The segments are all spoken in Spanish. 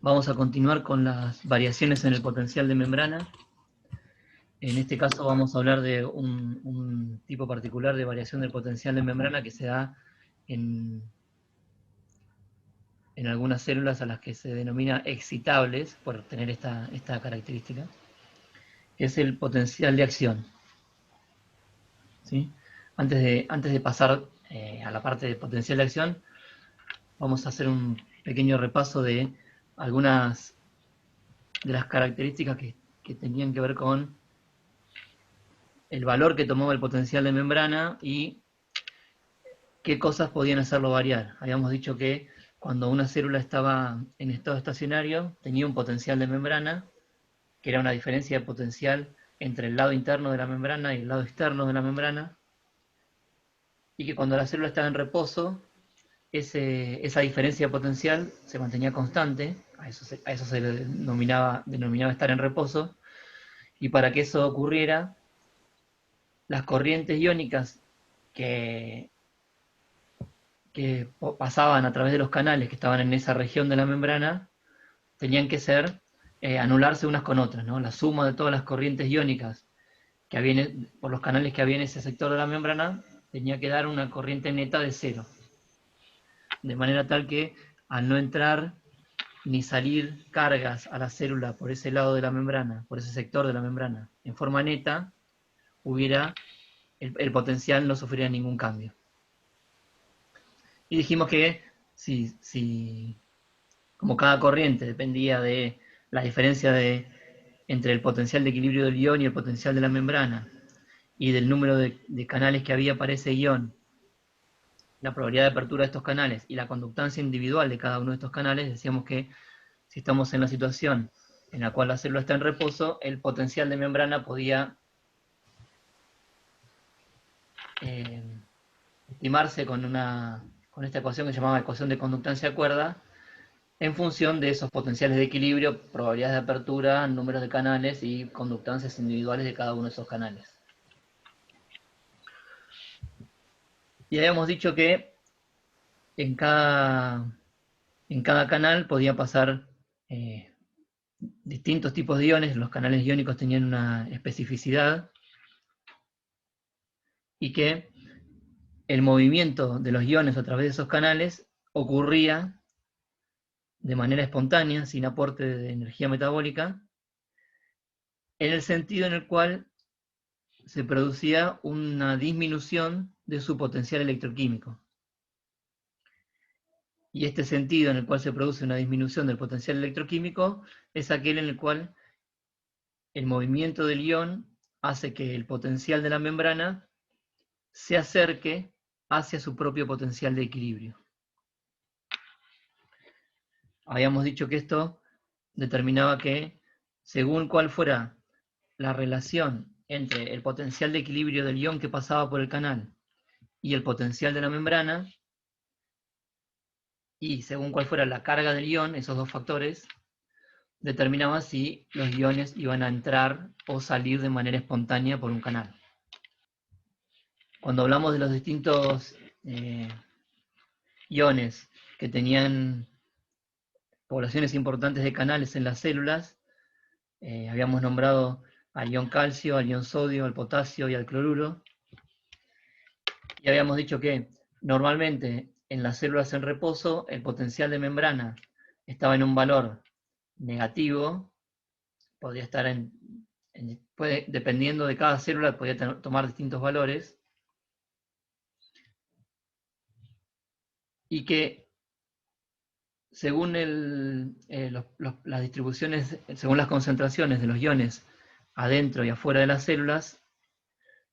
Vamos a continuar con las variaciones en el potencial de membrana. En este caso vamos a hablar de un tipo particular de variación del potencial de membrana que se da en algunas células a las que se denomina excitables, por tener esta característica, que es el potencial de acción. ¿Sí? Antes de pasar a la parte de potencial de acción, vamos a hacer un pequeño repaso de algunas de las características que tenían que ver con el valor que tomaba el potencial de membrana y qué cosas podían hacerlo variar. Habíamos dicho que cuando una célula estaba en estado estacionario tenía un potencial de membrana, que era una diferencia de potencial entre el lado interno de la membrana y el lado externo de la membrana, y que cuando la célula estaba en reposo, esa diferencia de potencial se mantenía constante, a eso se le denominaba estar en reposo, y para que eso ocurriera, las corrientes iónicas que pasaban a través de los canales que estaban en esa región de la membrana tenían que anularse unas con otras, ¿no? La suma de todas las corrientes iónicas que había por los canales que había en ese sector de la membrana tenía que dar una corriente neta de cero. De manera tal que al no entrar ni salir cargas a la célula por ese lado de la membrana, por ese sector de la membrana, en forma neta, el potencial no sufriría ningún cambio. Y dijimos que si como cada corriente dependía de la diferencia entre el potencial de equilibrio del ion y el potencial de la membrana, y del número de canales que había para ese ion, la probabilidad de apertura de estos canales y la conductancia individual de cada uno de estos canales, decíamos que si estamos en la situación en la cual la célula está en reposo, el potencial de membrana podía estimarse con esta ecuación que se llamaba ecuación de conductancia cuerda, en función de esos potenciales de equilibrio, probabilidades de apertura, números de canales y conductancias individuales de cada uno de esos canales. Y habíamos dicho que en cada canal podía pasar distintos tipos de iones, los canales iónicos tenían una especificidad, y que el movimiento de los iones a través de esos canales ocurría de manera espontánea, sin aporte de energía metabólica, en el sentido en el cual se producía una disminución de su potencial electroquímico. Y este sentido en el cual se produce una disminución del potencial electroquímico es aquel en el cual el movimiento del ion hace que el potencial de la membrana se acerque hacia su propio potencial de equilibrio. Habíamos dicho que esto determinaba que, según cuál fuera la relación entre el potencial de equilibrio del ion que pasaba por el canal y el potencial de la membrana, y según cuál fuera la carga del ion, esos dos factores, determinaba si los iones iban a entrar o salir de manera espontánea por un canal. Cuando hablamos de los distintos iones que tenían poblaciones importantes de canales en las células, habíamos nombrado al ion calcio, al ion sodio, al potasio y al cloruro, y habíamos dicho que normalmente en las células en reposo el potencial de membrana estaba en un valor negativo, podría estar dependiendo de cada célula, podía tomar distintos valores, y que según las distribuciones, según las concentraciones de los iones adentro y afuera de las células,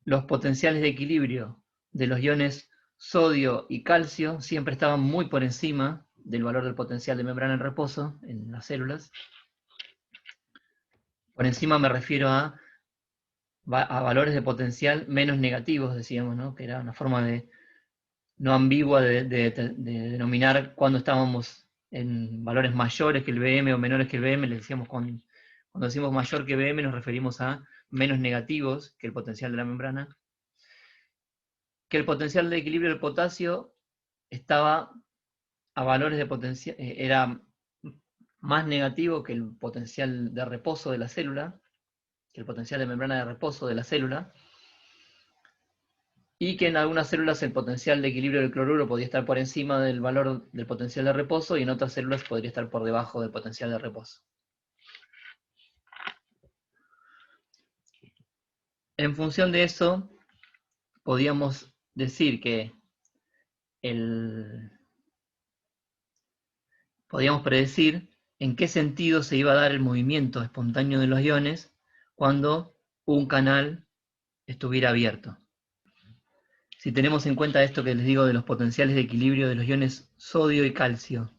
los potenciales de equilibrio de los iones sodio y calcio siempre estaban muy por encima del valor del potencial de membrana en reposo en las células. Por encima me refiero a valores de potencial menos negativos, decíamos, ¿no? Que era una forma no ambigua de denominar cuando estábamos en valores mayores que el Bm o menores que el Bm. Le decíamos cuando decimos mayor que Bm nos referimos a menos negativos que el potencial de la membrana. Que el potencial de equilibrio del potasio estaba a valores de potencial, era más negativo que el potencial de reposo de la célula, que el potencial de membrana de reposo de la célula, y que en algunas células el potencial de equilibrio del cloruro podía estar por encima del valor del potencial de reposo, y en otras células podría estar por debajo del potencial de reposo. En función de eso, podíamos decir que podíamos predecir en qué sentido se iba a dar el movimiento espontáneo de los iones cuando un canal estuviera abierto. Si tenemos en cuenta esto que les digo de los potenciales de equilibrio de los iones sodio y calcio,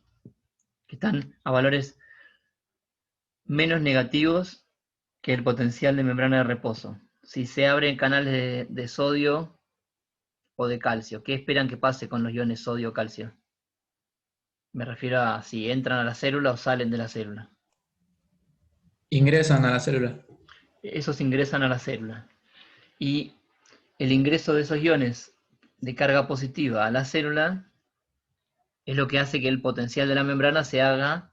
que están a valores menos negativos que el potencial de membrana de reposo. Si se abren canales de sodio o de calcio, ¿qué esperan que pase con los iones sodio o calcio? Me refiero a si entran a la célula o salen de la célula. Ingresan a la célula. Esos ingresan a la célula. Y el ingreso de esos iones de carga positiva a la célula es lo que hace que el potencial de la membrana se haga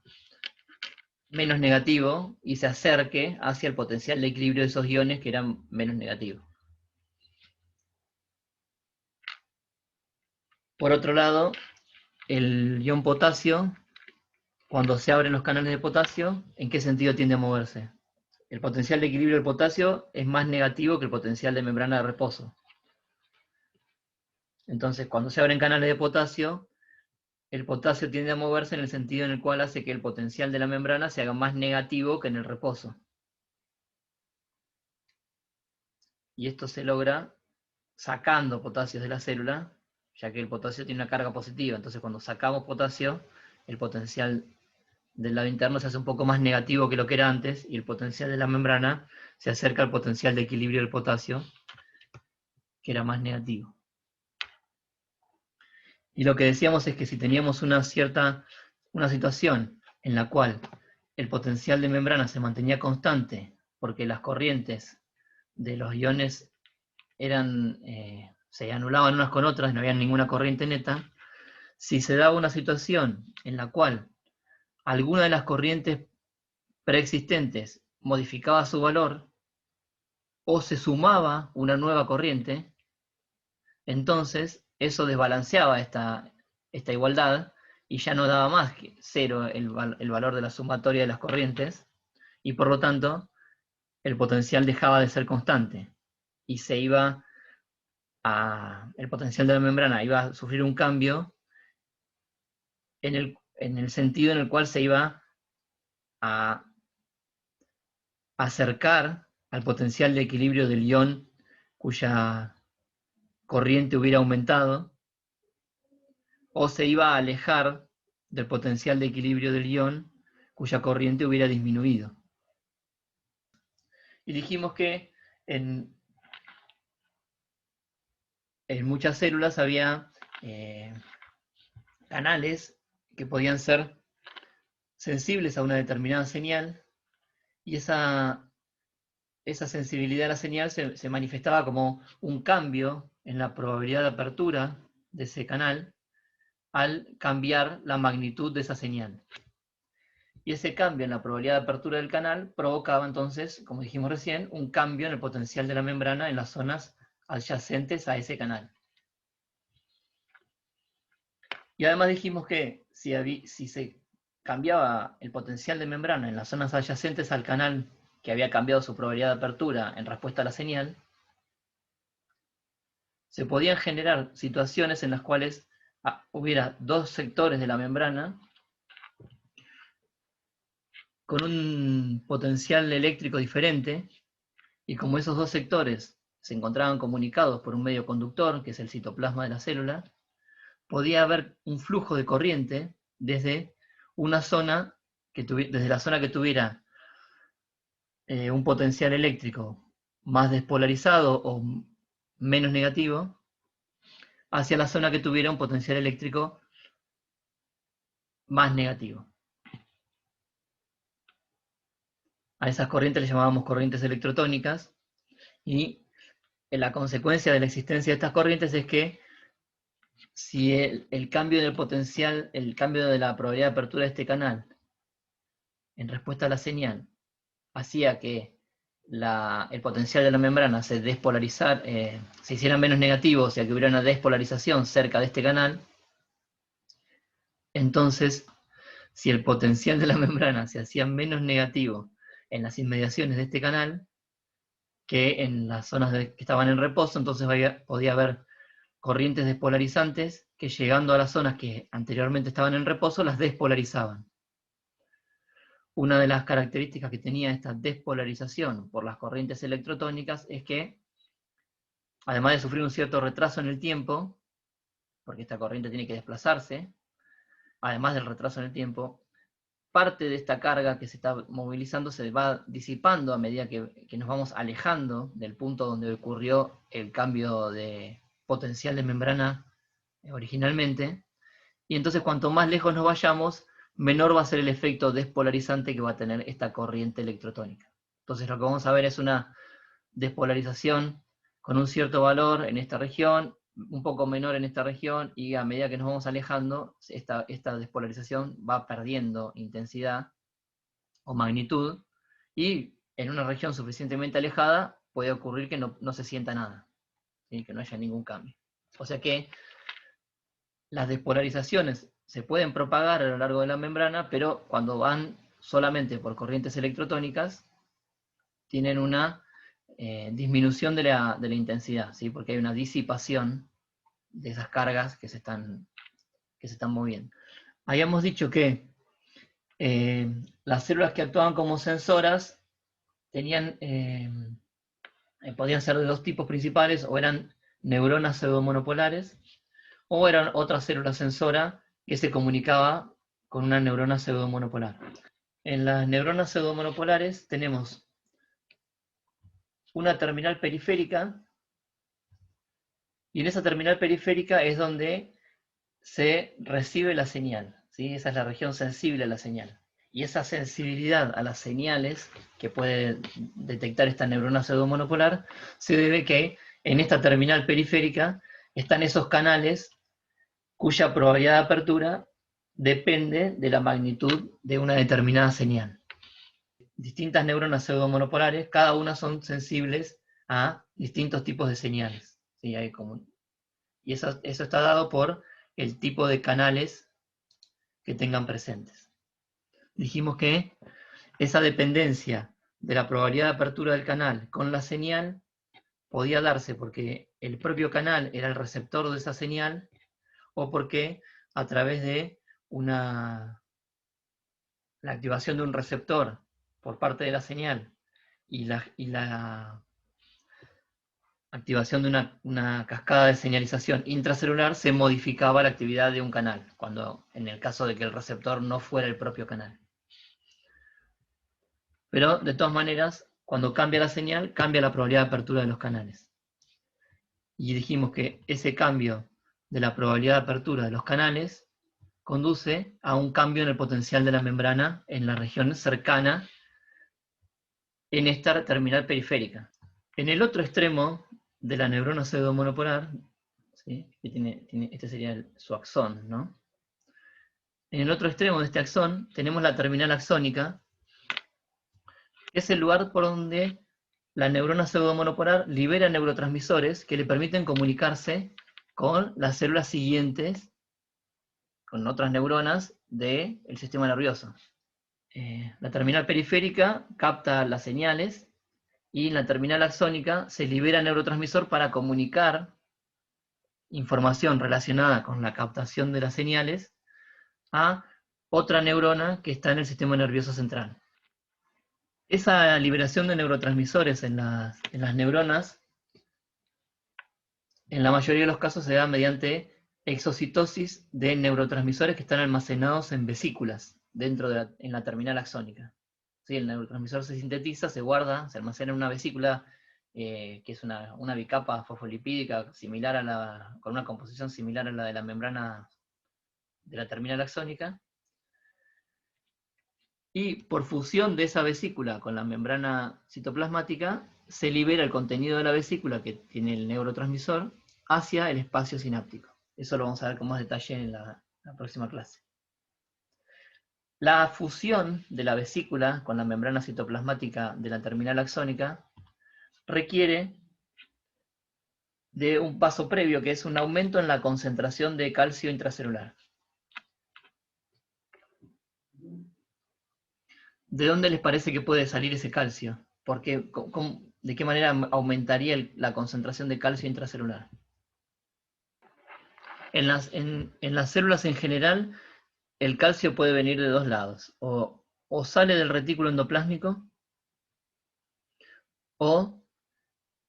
menos negativo y se acerque hacia el potencial de equilibrio de esos iones que eran menos negativos. Por otro lado, el ion potasio, cuando se abren los canales de potasio, ¿en qué sentido tiende a moverse? El potencial de equilibrio del potasio es más negativo que el potencial de membrana de reposo. Entonces, cuando se abren canales de potasio, el potasio tiende a moverse en el sentido en el cual hace que el potencial de la membrana se haga más negativo que en el reposo. Y esto se logra sacando potasios de la célula, ya que el potasio tiene una carga positiva. Entonces, cuando sacamos potasio, el potencial del lado interno se hace un poco más negativo que lo que era antes, y el potencial de la membrana se acerca al potencial de equilibrio del potasio, que era más negativo. Y lo que decíamos es que si teníamos una situación en la cual el potencial de membrana se mantenía constante, porque las corrientes de los iones se anulaban unas con otras, no había ninguna corriente neta. Si se daba una situación en la cual alguna de las corrientes preexistentes modificaba su valor o se sumaba una nueva corriente, entonces eso desbalanceaba esta igualdad y ya no daba más que cero el valor de la sumatoria de las corrientes, y por lo tanto el potencial dejaba de ser constante y el potencial de la membrana iba a sufrir un cambio en el sentido en el cual se iba a acercar al potencial de equilibrio del ion cuya corriente hubiera aumentado, o se iba a alejar del potencial de equilibrio del ion cuya corriente hubiera disminuido. Y dijimos que en muchas células había canales que podían ser sensibles a una determinada señal, y esa sensibilidad a la señal se manifestaba como un cambio en la probabilidad de apertura de ese canal al cambiar la magnitud de esa señal. Y ese cambio en la probabilidad de apertura del canal provocaba entonces, como dijimos recién, un cambio en el potencial de la membrana en las zonas adyacentes a ese canal. Y además dijimos que si se cambiaba el potencial de membrana en las zonas adyacentes al canal que había cambiado su probabilidad de apertura en respuesta a la señal, se podían generar situaciones en las cuales hubiera dos sectores de la membrana con un potencial eléctrico diferente, y como esos dos sectores se encontraban comunicados por un medio conductor, que es el citoplasma de la célula, podía haber un flujo de corriente desde una zona desde la zona que tuviera un potencial eléctrico más despolarizado o menos negativo, hacia la zona que tuviera un potencial eléctrico más negativo. A esas corrientes les llamábamos corrientes electrotónicas, y la consecuencia de la existencia de estas corrientes es que si el cambio del potencial, el cambio de la probabilidad de apertura de este canal en respuesta a la señal, hacía que el potencial de la membrana se hiciera menos negativo, o sea que hubiera una despolarización cerca de este canal, entonces si el potencial de la membrana se hacía menos negativo en las inmediaciones de este canal que en las zonas que estaban en reposo, entonces podía haber corrientes despolarizantes que, llegando a las zonas que anteriormente estaban en reposo, las despolarizaban. Una de las características que tenía esta despolarización por las corrientes electrotónicas es que, además de sufrir un cierto retraso en el tiempo, porque esta corriente tiene que desplazarse, además del retraso en el tiempo, parte de esta carga que se está movilizando se va disipando a medida que nos vamos alejando del punto donde ocurrió el cambio de potencial de membrana originalmente, y entonces cuanto más lejos nos vayamos, menor va a ser el efecto despolarizante que va a tener esta corriente electrotónica. Entonces lo que vamos a ver es una despolarización con un cierto valor en esta región, un poco menor en esta región, y a medida que nos vamos alejando, esta despolarización va perdiendo intensidad o magnitud, y en una región suficientemente alejada puede ocurrir que no se sienta nada, ¿sí? Que no haya ningún cambio. O sea que las despolarizaciones se pueden propagar a lo largo de la membrana, pero cuando van solamente por corrientes electrotónicas, tienen una disminución de la intensidad, ¿sí? Porque hay una disipación de esas cargas que se están moviendo. Habíamos dicho que las células que actuaban como sensoras podían ser de dos tipos principales, o eran neuronas pseudomonopolares, o eran otra célula sensora que se comunicaba con una neurona pseudomonopolar. En las neuronas pseudomonopolares tenemos una terminal periférica, y en esa terminal periférica es donde se recibe la señal, ¿sí? Esa es la región sensible a la señal. Y esa sensibilidad a las señales que puede detectar esta neurona pseudomonopolar se debe que en esta terminal periférica están esos canales cuya probabilidad de apertura depende de la magnitud de una determinada señal. Distintas neuronas pseudomonopolares, cada una son sensibles a distintos tipos de señales, ¿sí? Y eso está dado por el tipo de canales que tengan presentes. Dijimos que esa dependencia de la probabilidad de apertura del canal con la señal podía darse porque el propio canal era el receptor de esa señal, o porque a través de la activación de un receptor por parte de la señal y la activación de una cascada de señalización intracelular se modificaba la actividad de un canal, cuando en el caso de que el receptor no fuera el propio canal. Pero de todas maneras, cuando cambia la señal, cambia la probabilidad de apertura de los canales. Y dijimos que ese cambio de la probabilidad de apertura de los canales conduce a un cambio en el potencial de la membrana en la región cercana en esta terminal periférica. En el otro extremo de la neurona pseudomonopolar, ¿sí? Este sería su axón, ¿no? En el otro extremo de este axón tenemos la terminal axónica, que es el lugar por donde la neurona pseudomonopolar libera neurotransmisores que le permiten comunicarse con las células siguientes, con otras neuronas del sistema nervioso. La terminal periférica capta las señales, y en la terminal axónica se libera el neurotransmisor para comunicar información relacionada con la captación de las señales a otra neurona que está en el sistema nervioso central. Esa liberación de neurotransmisores en las neuronas, en la mayoría de los casos se da mediante exocitosis de neurotransmisores que están almacenados en vesículas en la terminal axónica. ¿Sí? El neurotransmisor se sintetiza, se guarda, se almacena en una vesícula que es una bicapa fosfolipídica con una composición similar a la de la membrana de la terminal axónica, y por fusión de esa vesícula con la membrana citoplasmática se libera el contenido de la vesícula que tiene el neurotransmisor hacia el espacio sináptico. Eso lo vamos a ver con más detalle en la próxima clase. La fusión de la vesícula con la membrana citoplasmática de la terminal axónica requiere de un paso previo, que es un aumento en la concentración de calcio intracelular. ¿De dónde les parece que puede salir ese calcio? Porque, ¿de qué manera aumentaría la concentración de calcio intracelular? En las células en general, el calcio puede venir de dos lados. O sale del retículo endoplásmico, o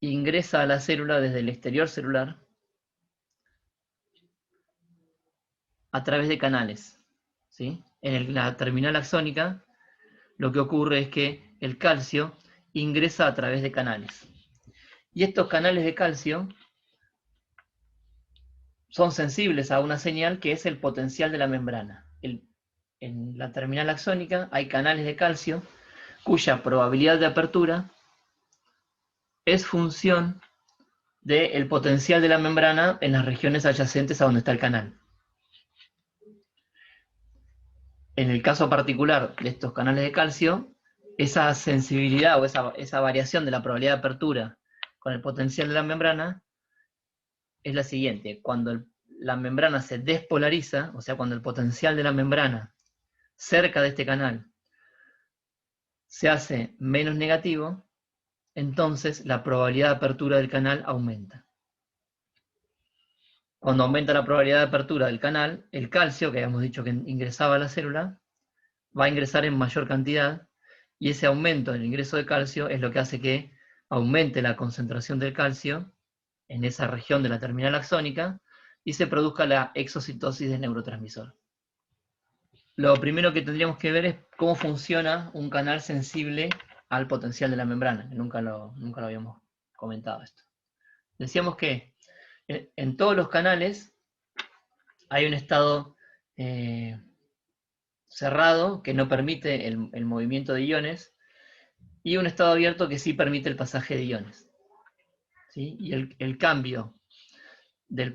ingresa a la célula desde el exterior celular a través de canales. ¿Sí? En la terminal axónica, lo que ocurre es que el calcio ingresa a través de canales. Y estos canales de calcio son sensibles a una señal que es el potencial de la membrana. En la terminal axónica hay canales de calcio cuya probabilidad de apertura es función del potencial de la membrana en las regiones adyacentes a donde está el canal. En el caso particular de estos canales de calcio, esa sensibilidad o esa variación de la probabilidad de apertura con el potencial de la membrana es la siguiente. Cuando la membrana se despolariza, o sea, cuando el potencial de la membrana cerca de este canal se hace menos negativo, entonces la probabilidad de apertura del canal aumenta. Cuando aumenta la probabilidad de apertura del canal, el calcio, que habíamos dicho que ingresaba a la célula, va a ingresar en mayor cantidad, y ese aumento en el ingreso de calcio es lo que hace que aumente la concentración del calcio en esa región de la terminal axónica y se produzca la exocitosis del neurotransmisor. Lo primero que tendríamos que ver es cómo funciona un canal sensible al potencial de la membrana, que nunca lo habíamos comentado esto. Decíamos que en todos los canales hay un estado cerrado que no permite el movimiento de iones y un estado abierto que sí permite el pasaje de iones. ¿Sí? Y el cambio del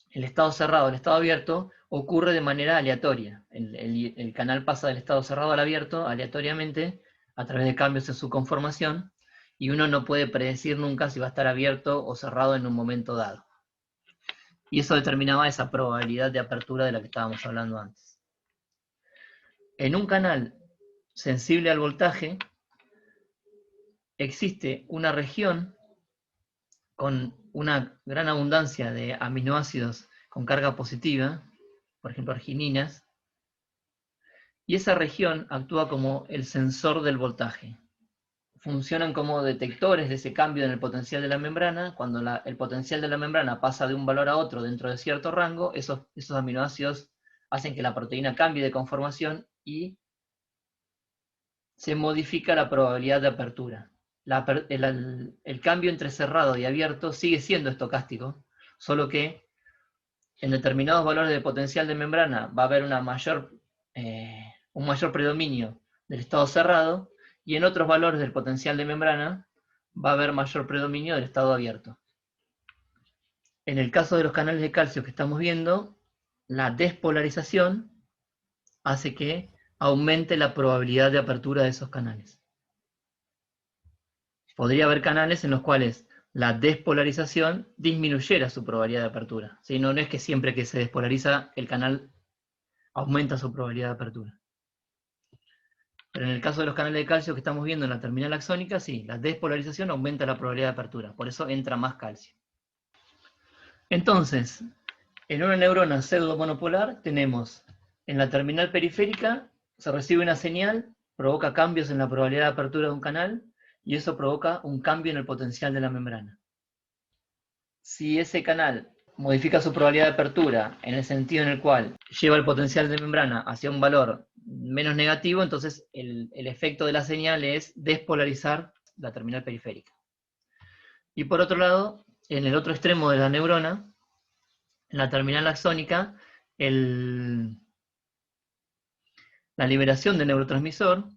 el estado cerrado al estado abierto ocurre de manera aleatoria. El canal pasa del estado cerrado al abierto aleatoriamente a través de cambios en su conformación, y uno no puede predecir nunca si va a estar abierto o cerrado en un momento dado. Y eso determinaba esa probabilidad de apertura de la que estábamos hablando antes. En un canal sensible al voltaje existe una región con una gran abundancia de aminoácidos con carga positiva, por ejemplo argininas, y esa región actúa como el sensor del voltaje. Funcionan como detectores de ese cambio en el potencial de la membrana. Cuando el potencial de la membrana pasa de un valor a otro dentro de cierto rango, esos aminoácidos hacen que la proteína cambie de conformación y se modifica la probabilidad de apertura. El cambio entre cerrado y abierto sigue siendo estocástico, solo que en determinados valores de potencial de membrana va a haber un mayor predominio del estado cerrado, y en otros valores del potencial de membrana va a haber mayor predominio del estado abierto. En el caso de los canales de calcio que estamos viendo, la despolarización hace que aumente la probabilidad de apertura de esos canales. Podría haber canales en los cuales la despolarización disminuyera su probabilidad de apertura. ¿Sí? No es que siempre que se despolariza el canal aumenta su probabilidad de apertura. Pero en el caso de los canales de calcio que estamos viendo en la terminal axónica, sí, la despolarización aumenta la probabilidad de apertura, por eso entra más calcio. Entonces, en una neurona pseudomonopolar tenemos en la terminal periférica, se recibe una señal, provoca cambios en la probabilidad de apertura de un canal, y eso provoca un cambio en el potencial de la membrana. Si ese canal modifica su probabilidad de apertura en el sentido en el cual lleva el potencial de membrana hacia un valor menos negativo, entonces el efecto de la señal es despolarizar la terminal periférica. Y por otro lado, en el otro extremo de la neurona, en la terminal axónica, la liberación del neurotransmisor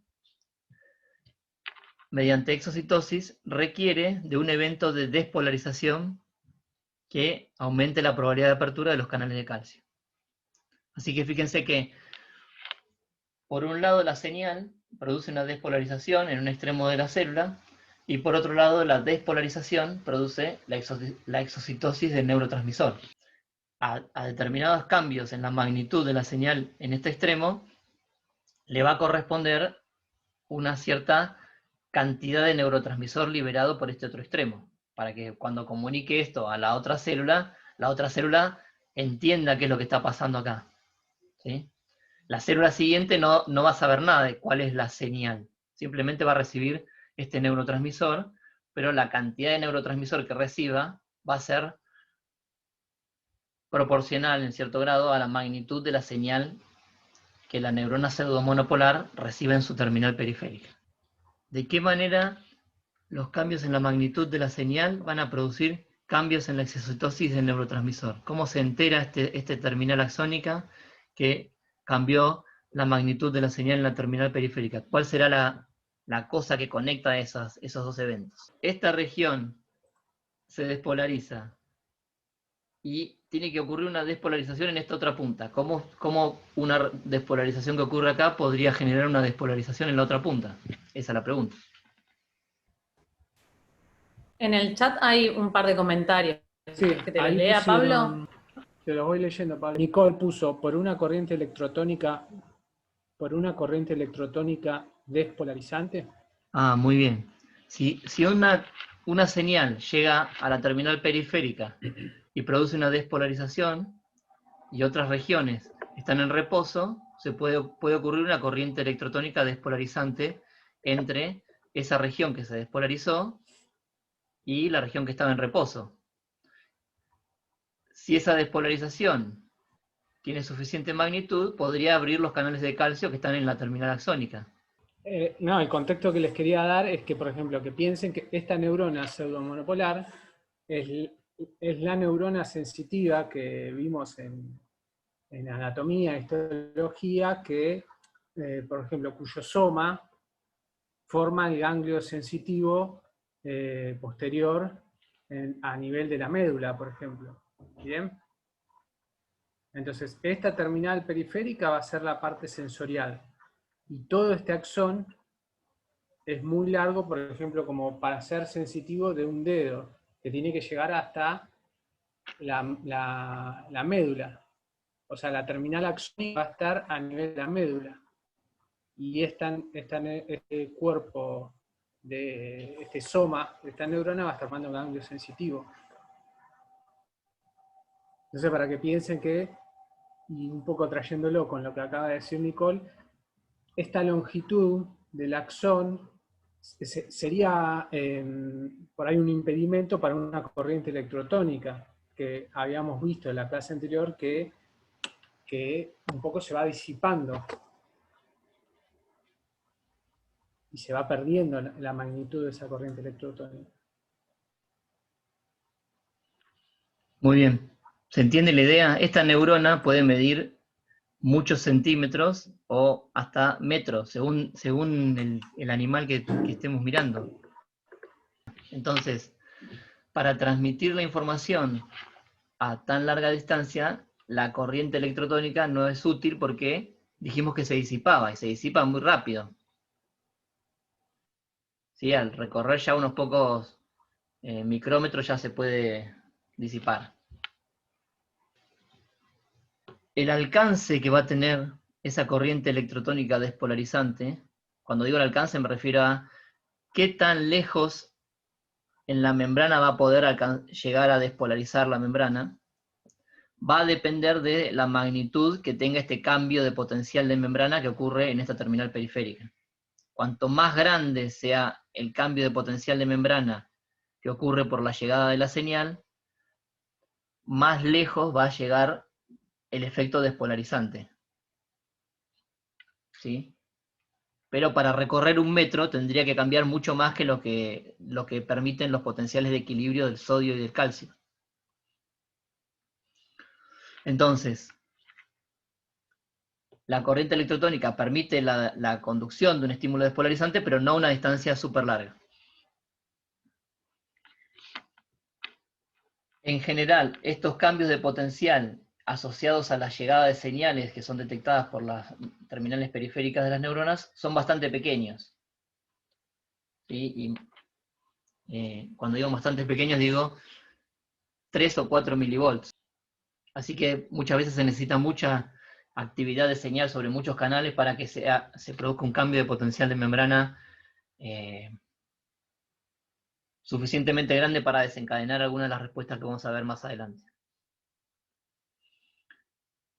mediante exocitosis requiere de un evento de despolarización que aumente la probabilidad de apertura de los canales de calcio. Así que fíjense que Por un lado, la señal produce una despolarización en un extremo de la célula, y por otro lado, la despolarización produce la exocitosis del neurotransmisor. A determinados cambios en la magnitud de la señal en este extremo, le va a corresponder una cierta cantidad de neurotransmisor liberado por este otro extremo, para que cuando comunique esto a la otra célula entienda qué es lo que está pasando acá. ¿Sí? La célula siguiente no va a saber nada de cuál es la señal, simplemente va a recibir este neurotransmisor, pero la cantidad de neurotransmisor que reciba va a ser proporcional en cierto grado a la magnitud de la señal que la neurona pseudomonopolar recibe en su terminal periférica. ¿De qué manera los cambios en la magnitud de la señal van a producir cambios en la exocitosis del neurotransmisor? ¿Cómo se entera este terminal axónica que cambió la magnitud de la señal en la terminal periférica? ¿Cuál será la cosa que conecta esos dos eventos? Esta región se despolariza y tiene que ocurrir una despolarización en esta otra punta. ¿Cómo una despolarización que ocurre acá podría generar una despolarización en la otra punta? Esa es la pregunta. En el chat hay un par de comentarios. Sí, ¿Que te los ahí lea, Pablo? te los voy leyendo, Pablo. Nicole puso, por una corriente electrotónica despolarizante. Ah, muy bien. Si una señal llega a la terminal periférica y produce una despolarización y otras regiones están en reposo, puede ocurrir una corriente electrotónica despolarizante entre esa región que se despolarizó y la región que estaba en reposo. Si esa despolarización tiene suficiente magnitud, podría abrir los canales de calcio que están en la terminal axónica. No, el contexto que les quería dar es que, por ejemplo, que piensen que esta neurona pseudomonopolar es la neurona sensitiva que vimos en anatomía, histología, que, por ejemplo, cuyo soma forma el ganglio sensitivo posterior a nivel de la médula, por ejemplo. ¿Bien? Entonces, esta terminal periférica va a ser la parte sensorial. Y todo este axón es muy largo, por ejemplo, como para ser sensitivo de un dedo, que tiene que llegar hasta la médula. O sea, la terminal axónica va a estar a nivel de la médula. Y este cuerpo, este soma de esta neurona va a estar formando un ganglio sensitivo. Entonces, para que piensen que, y un poco trayéndolo con lo que acaba de decir Nicole, esta longitud del axón sería por ahí un impedimento para una corriente electrotónica que habíamos visto en la clase anterior que un poco se va disipando y se va perdiendo la magnitud de esa corriente electrotónica. Muy bien. ¿Se entiende la idea? Esta neurona puede medir muchos centímetros o hasta metros, según el animal que estemos mirando. Entonces, para transmitir la información a tan larga distancia, la corriente electrotónica no es útil porque dijimos que se disipaba, y se disipa muy rápido. ¿Sí? Al recorrer ya unos pocos micrómetros ya se puede disipar. El alcance que va a tener esa corriente electrotónica despolarizante, cuando digo el alcance me refiero a qué tan lejos en la membrana va a poder llegar a despolarizar la membrana, va a depender de la magnitud que tenga este cambio de potencial de membrana que ocurre en esta terminal periférica. Cuanto más grande sea el cambio de potencial de membrana que ocurre por la llegada de la señal, más lejos va a llegar el efecto despolarizante. ¿Sí? Pero para recorrer 1 metro tendría que cambiar mucho más que lo que permiten los potenciales de equilibrio del sodio y del calcio. Entonces, la corriente electrotónica permite la conducción de un estímulo despolarizante, pero no a una distancia súper larga. En general, estos cambios de potencial asociados a la llegada de señales que son detectadas por las terminales periféricas de las neuronas son bastante pequeños. ¿Sí? Y cuando digo bastante pequeños digo 3 o 4 milivolts. Así que muchas veces se necesita mucha actividad de señal sobre muchos canales para que se produzca un cambio de potencial de membrana suficientemente grande para desencadenar algunas de las respuestas que vamos a ver más adelante.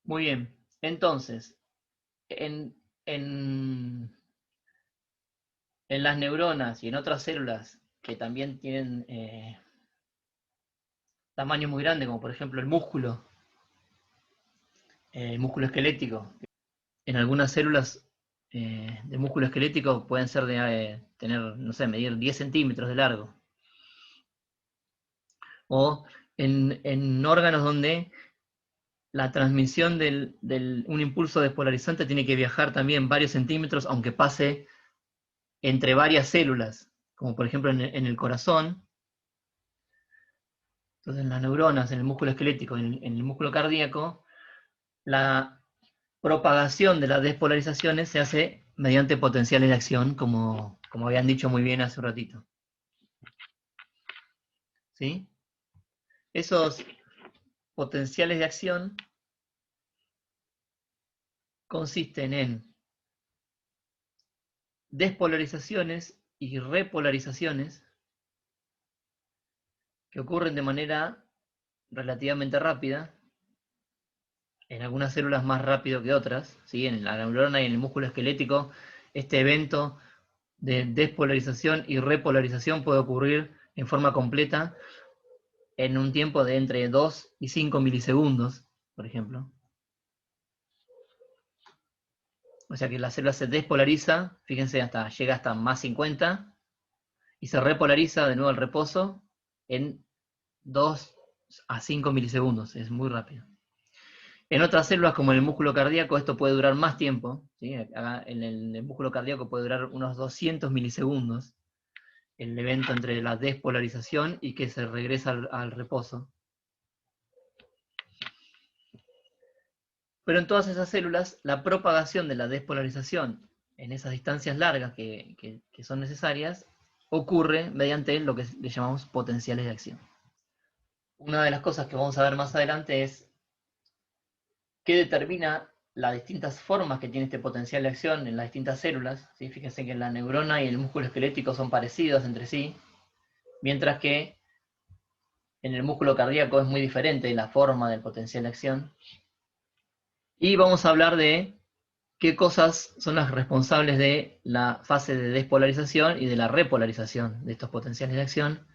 Muy bien, entonces, en las neuronas y en otras células que también tienen tamaño muy grande, como por ejemplo el músculo esquelético. En algunas células de músculo esquelético pueden ser de tener, no sé, medir 10 centímetros de largo. O en órganos donde la transmisión un impulso despolarizante tiene que viajar también varios centímetros, aunque pase entre varias células, como por ejemplo en el corazón. Entonces en las neuronas, en el músculo esquelético, en el músculo cardíaco, la propagación de las despolarizaciones se hace mediante potenciales de acción, como habían dicho muy bien hace un ratito. ¿Sí? Esos potenciales de acción consisten en despolarizaciones y repolarizaciones que ocurren de manera relativamente rápida, en algunas células más rápido que otras, ¿sí? En la neurona y en el músculo esquelético, este evento de despolarización y repolarización puede ocurrir en forma completa en un tiempo de entre 2 y 5 milisegundos, por ejemplo. O sea que la célula se despolariza, fíjense, llega hasta más 50, y se repolariza de nuevo al reposo en 2 a 5 milisegundos, es muy rápido. En otras células, como en el músculo cardíaco, esto puede durar más tiempo, ¿sí? En el músculo cardíaco puede durar unos 200 milisegundos, el evento entre la despolarización y que se regresa al reposo. Pero en todas esas células, la propagación de la despolarización en esas distancias largas que son necesarias, ocurre mediante lo que le llamamos potenciales de acción. Una de las cosas que vamos a ver más adelante es qué determina las distintas formas que tiene este potencial de acción en las distintas células. ¿Sí? Fíjense que la neurona y el músculo esquelético son parecidos entre sí, mientras que en el músculo cardíaco es muy diferente la forma del potencial de acción. Y vamos a hablar de qué cosas son las responsables de la fase de despolarización y de la repolarización de estos potenciales de acción.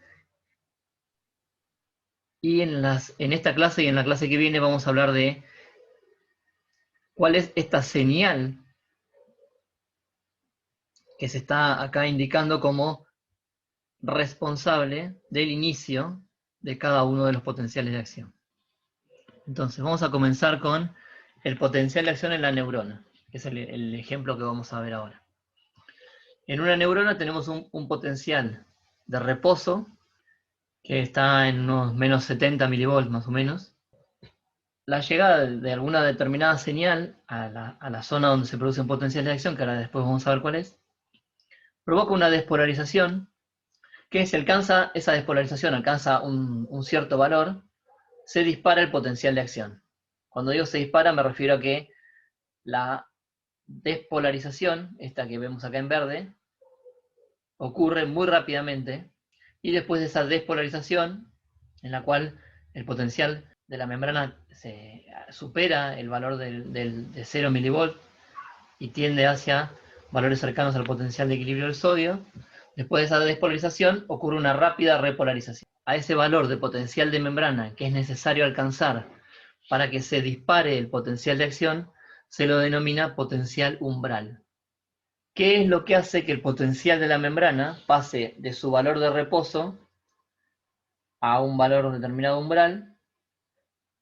Y en esta clase y en la clase que viene vamos a hablar de cuál es esta señal que se está acá indicando como responsable del inicio de cada uno de los potenciales de acción. Entonces vamos a comenzar con el potencial de acción en la neurona, que es el ejemplo que vamos a ver ahora. En una neurona tenemos un potencial de reposo que está en unos menos 70 milivolts más o menos. La llegada de alguna determinada señal a la zona donde se produce un potencial de acción, que ahora después vamos a ver cuál es, provoca una despolarización, que si esa despolarización alcanza un cierto valor, se dispara el potencial de acción. Cuando digo se dispara me refiero a que la despolarización, esta que vemos acá en verde, ocurre muy rápidamente, y después de esa despolarización, en la cual el potencial de la membrana se supera el valor de 0 milivolt y tiende hacia valores cercanos al potencial de equilibrio del sodio, después de esa despolarización ocurre una rápida repolarización. A ese valor de potencial de membrana que es necesario alcanzar para que se dispare el potencial de acción, se lo denomina potencial umbral. ¿Qué es lo que hace que el potencial de la membrana pase de su valor de reposo a un valor determinado umbral?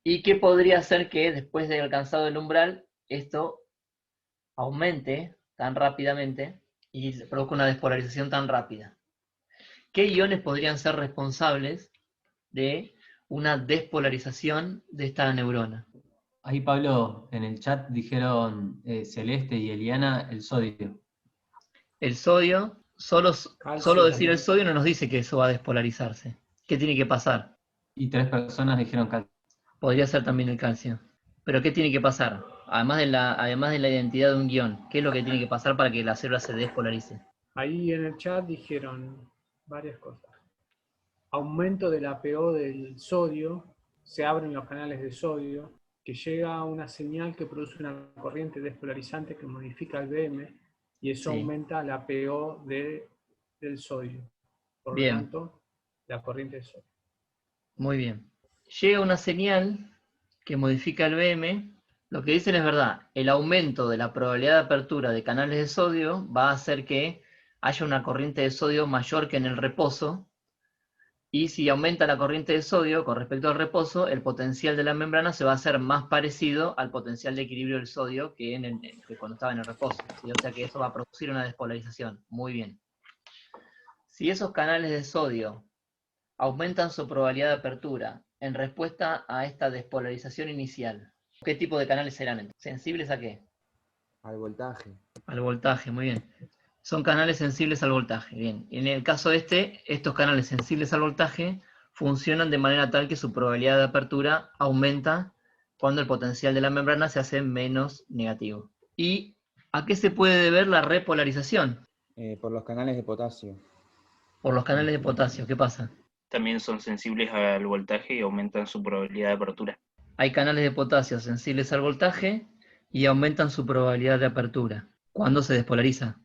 ¿Y qué podría hacer que después de alcanzado el umbral, esto aumente tan rápidamente y produzca una despolarización tan rápida? ¿Qué iones podrían ser responsables de una despolarización de esta neurona? Ahí, Pablo, en el chat dijeron Celeste y Eliana el sodio. El sodio, solo Calcio decir el también. sodio no nos dice que eso va a despolarizarse. ¿Qué tiene que pasar? Y 3 personas dijeron calcio. Podría ser también el calcio. Pero ¿qué tiene que pasar? Además de la identidad de un guión, ¿qué es lo que tiene que pasar para que la célula se despolarice? Ahí en el chat dijeron varias cosas. Aumento del APO del sodio, se abren los canales de sodio, que llega a una señal que produce una corriente despolarizante que modifica el BM y eso Sí. aumenta el APO del sodio. Por lo Bien, tanto, la corriente de sodio. muy bien. Llega una señal que modifica el BM. Lo que dicen es verdad. El aumento de la probabilidad de apertura de canales de sodio va a hacer que haya una corriente de sodio mayor que en el reposo. Y si aumenta la corriente de sodio con respecto al reposo, el potencial de la membrana se va a hacer más parecido al potencial de equilibrio del sodio que cuando estaba en el reposo, ¿sí? O sea que eso va a producir una despolarización. Muy bien. Si esos canales de sodio aumentan su probabilidad de apertura en respuesta a esta despolarización inicial, ¿qué tipo de canales serán entonces? ¿Sensibles a qué? Al voltaje. Al voltaje, muy bien. Son canales sensibles al voltaje, bien. En el caso estos canales sensibles al voltaje funcionan de manera tal que su probabilidad de apertura aumenta cuando el potencial de la membrana se hace menos negativo. ¿Y a qué se puede deber la repolarización? Por los canales de potasio. Por los canales de potasio, ¿qué pasa? También son sensibles al voltaje y aumentan su probabilidad de apertura. Hay canales de potasio sensibles al voltaje y aumentan su probabilidad de apertura. ¿Cuándo se despolariza?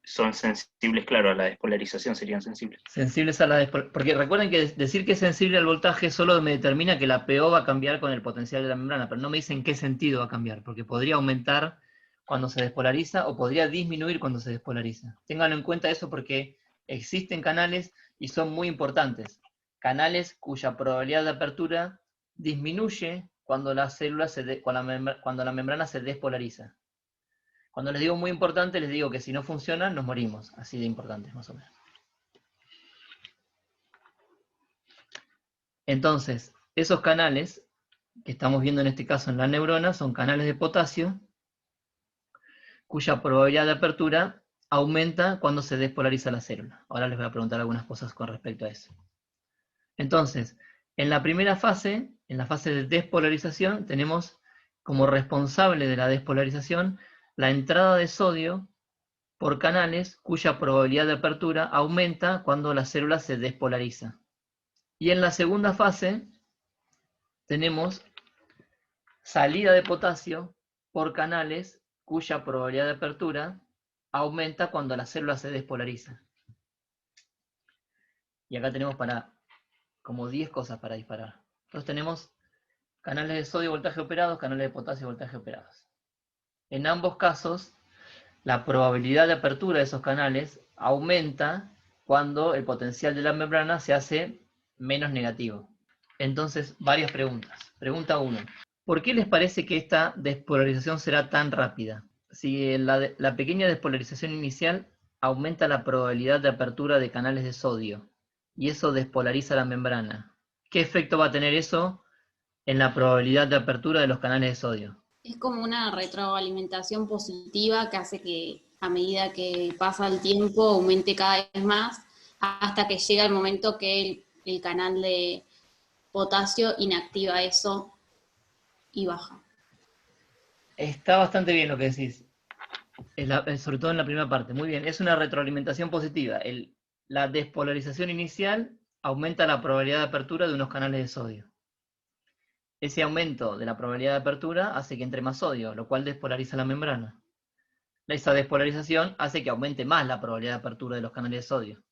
Son sensibles, claro, a la despolarización serían sensibles. Sensibles a la despolarización. Porque recuerden que decir que es sensible al voltaje solo me determina que la PO va a cambiar con el potencial de la membrana, pero no me dice en qué sentido va a cambiar, porque podría aumentar cuando se despolariza o podría disminuir cuando se despolariza. Ténganlo en cuenta eso porque existen canales y son muy importantes. Canales cuya probabilidad de apertura disminuye cuando la célula cuando la membrana se despolariza. Cuando les digo muy importante, les digo que si no funciona, nos morimos. Así de importantes, más o menos. Entonces, esos canales que estamos viendo en este caso en la neurona son canales de potasio cuya probabilidad de apertura aumenta cuando se despolariza la célula. Ahora les voy a preguntar algunas cosas con respecto a eso. Entonces, en la primera fase, en la fase de despolarización, tenemos como responsable de la despolarización la entrada de sodio por canales cuya probabilidad de apertura aumenta cuando la célula se despolariza. Y en la segunda fase tenemos salida de potasio por canales cuya probabilidad de apertura aumenta cuando la célula se despolariza. Y acá tenemos como 10 cosas para disparar. Entonces tenemos canales de sodio voltaje operados, canales de potasio voltaje operados. En ambos casos, la probabilidad de apertura de esos canales aumenta cuando el potencial de la membrana se hace menos negativo. Entonces, varias preguntas. Pregunta 1. ¿Por qué les parece que esta despolarización será tan rápida? Si la pequeña despolarización inicial aumenta la probabilidad de apertura de canales de sodio y eso despolariza la membrana, ¿qué efecto va a tener eso en la probabilidad de apertura de los canales de sodio? Es como una retroalimentación positiva que hace que a medida que pasa el tiempo aumente cada vez más hasta que llega el momento que el canal de potasio inactiva eso y baja. Está bastante bien lo que decís, sobre todo en la primera parte. Muy bien, es una retroalimentación positiva. La despolarización inicial aumenta la probabilidad de apertura de unos canales de sodio. Ese aumento de la probabilidad de apertura hace que entre más sodio, lo cual despolariza la membrana. Esa despolarización hace que aumente más la probabilidad de apertura de los canales de sodio,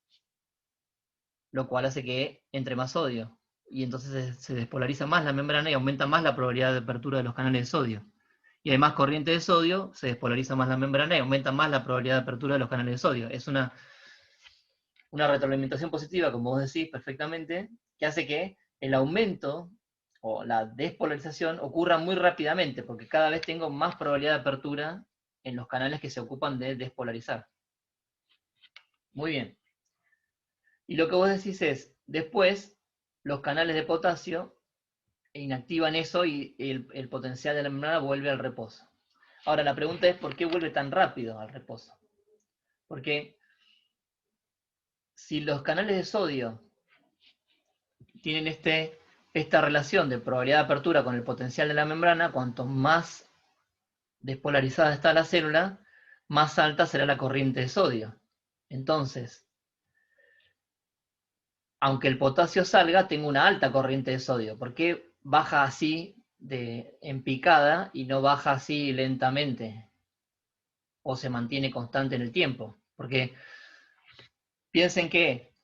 lo cual hace que entre más sodio, y entonces se despolariza más la membrana y aumenta más la probabilidad de apertura de los canales de sodio. Y hay más corriente de sodio, se despolariza más la membrana y aumenta más la probabilidad de apertura de los canales de sodio. Es una retroalimentación positiva, como vos decís perfectamente, que hace que el aumento o la despolarización ocurra muy rápidamente, porque cada vez tengo más probabilidad de apertura en los canales que se ocupan de despolarizar. Muy bien. Y lo que vos decís es, después, los canales de potasio inactivan eso y el potencial de la membrana vuelve al reposo. Ahora la pregunta es, ¿por qué vuelve tan rápido al reposo? Porque si los canales de sodio tienen esta relación de probabilidad de apertura con el potencial de la membrana, cuanto más despolarizada está la célula, más alta será la corriente de sodio. Entonces, aunque el potasio salga, tengo una alta corriente de sodio. ¿Por qué baja así en picada y no baja así lentamente? O se mantiene constante en el tiempo. Porque piensen que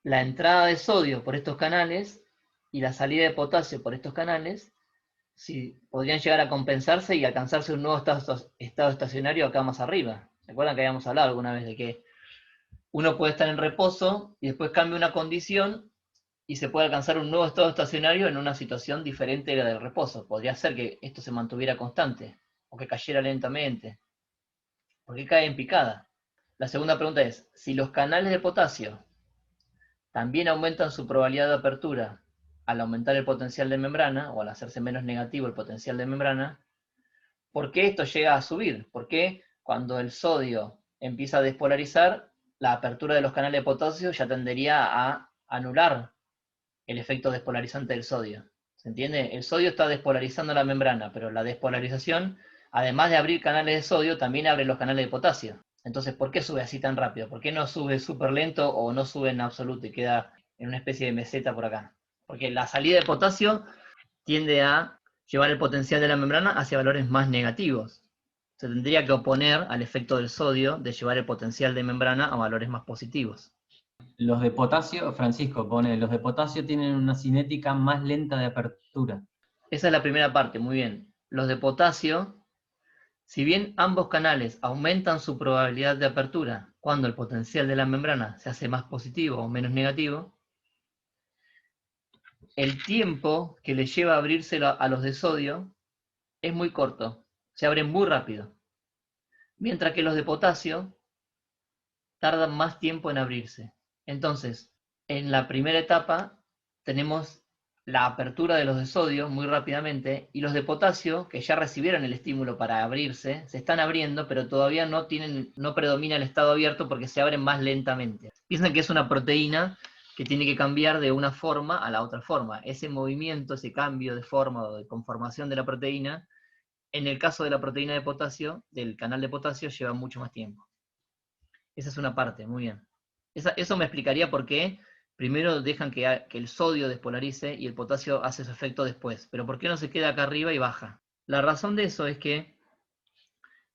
la entrada de sodio por estos canales y la salida de potasio por estos canales podrían llegar a compensarse y alcanzarse un nuevo estado estacionario acá más arriba. ¿Se acuerdan que habíamos hablado alguna vez de que uno puede estar en reposo y después cambia una condición y se puede alcanzar un nuevo estado estacionario en una situación diferente de la del reposo? Podría ser que esto se mantuviera constante o que cayera lentamente. ¿Por qué cae en picada? La segunda pregunta es, si los canales de potasio también aumentan su probabilidad de apertura al aumentar el potencial de membrana o al hacerse menos negativo el potencial de membrana, ¿por qué esto llega a subir? ¿Por qué cuando el sodio empieza a despolarizar, la apertura de los canales de potasio ya tendería a anular el efecto despolarizante del sodio? ¿Se entiende? El sodio está despolarizando la membrana, pero la despolarización, además de abrir canales de sodio, también abre los canales de potasio. Entonces, ¿por qué sube así tan rápido? ¿Por qué no sube súper lento o no sube en absoluto y queda en una especie de meseta por acá? Porque la salida de potasio tiende a llevar el potencial de la membrana hacia valores más negativos. Se tendría que oponer al efecto del sodio de llevar el potencial de membrana a valores más positivos. Los de potasio, Francisco pone, los de potasio tienen una cinética más lenta de apertura. Esa es la primera parte, muy bien. Los de potasio, si bien ambos canales aumentan su probabilidad de apertura cuando el potencial de la membrana se hace más positivo o menos negativo, el tiempo que le lleva a abrirse a los de sodio es muy corto, se abren muy rápido. Mientras que los de potasio tardan más tiempo en abrirse. Entonces, en la primera etapa tenemos la apertura de los de sodio muy rápidamente y los de potasio, que ya recibieron el estímulo para abrirse, se están abriendo, pero todavía no predomina el estado abierto porque se abren más lentamente. Piensen que es una proteína que tiene que cambiar de una forma a la otra forma. Ese movimiento, ese cambio de forma o de conformación de la proteína, en el caso de la proteína de potasio, del canal de potasio, lleva mucho más tiempo. Esa es una parte, muy bien. Eso me explicaría por qué primero dejan que el sodio despolarice y el potasio hace su efecto después. Pero ¿por qué no se queda acá arriba y baja? La razón de eso es que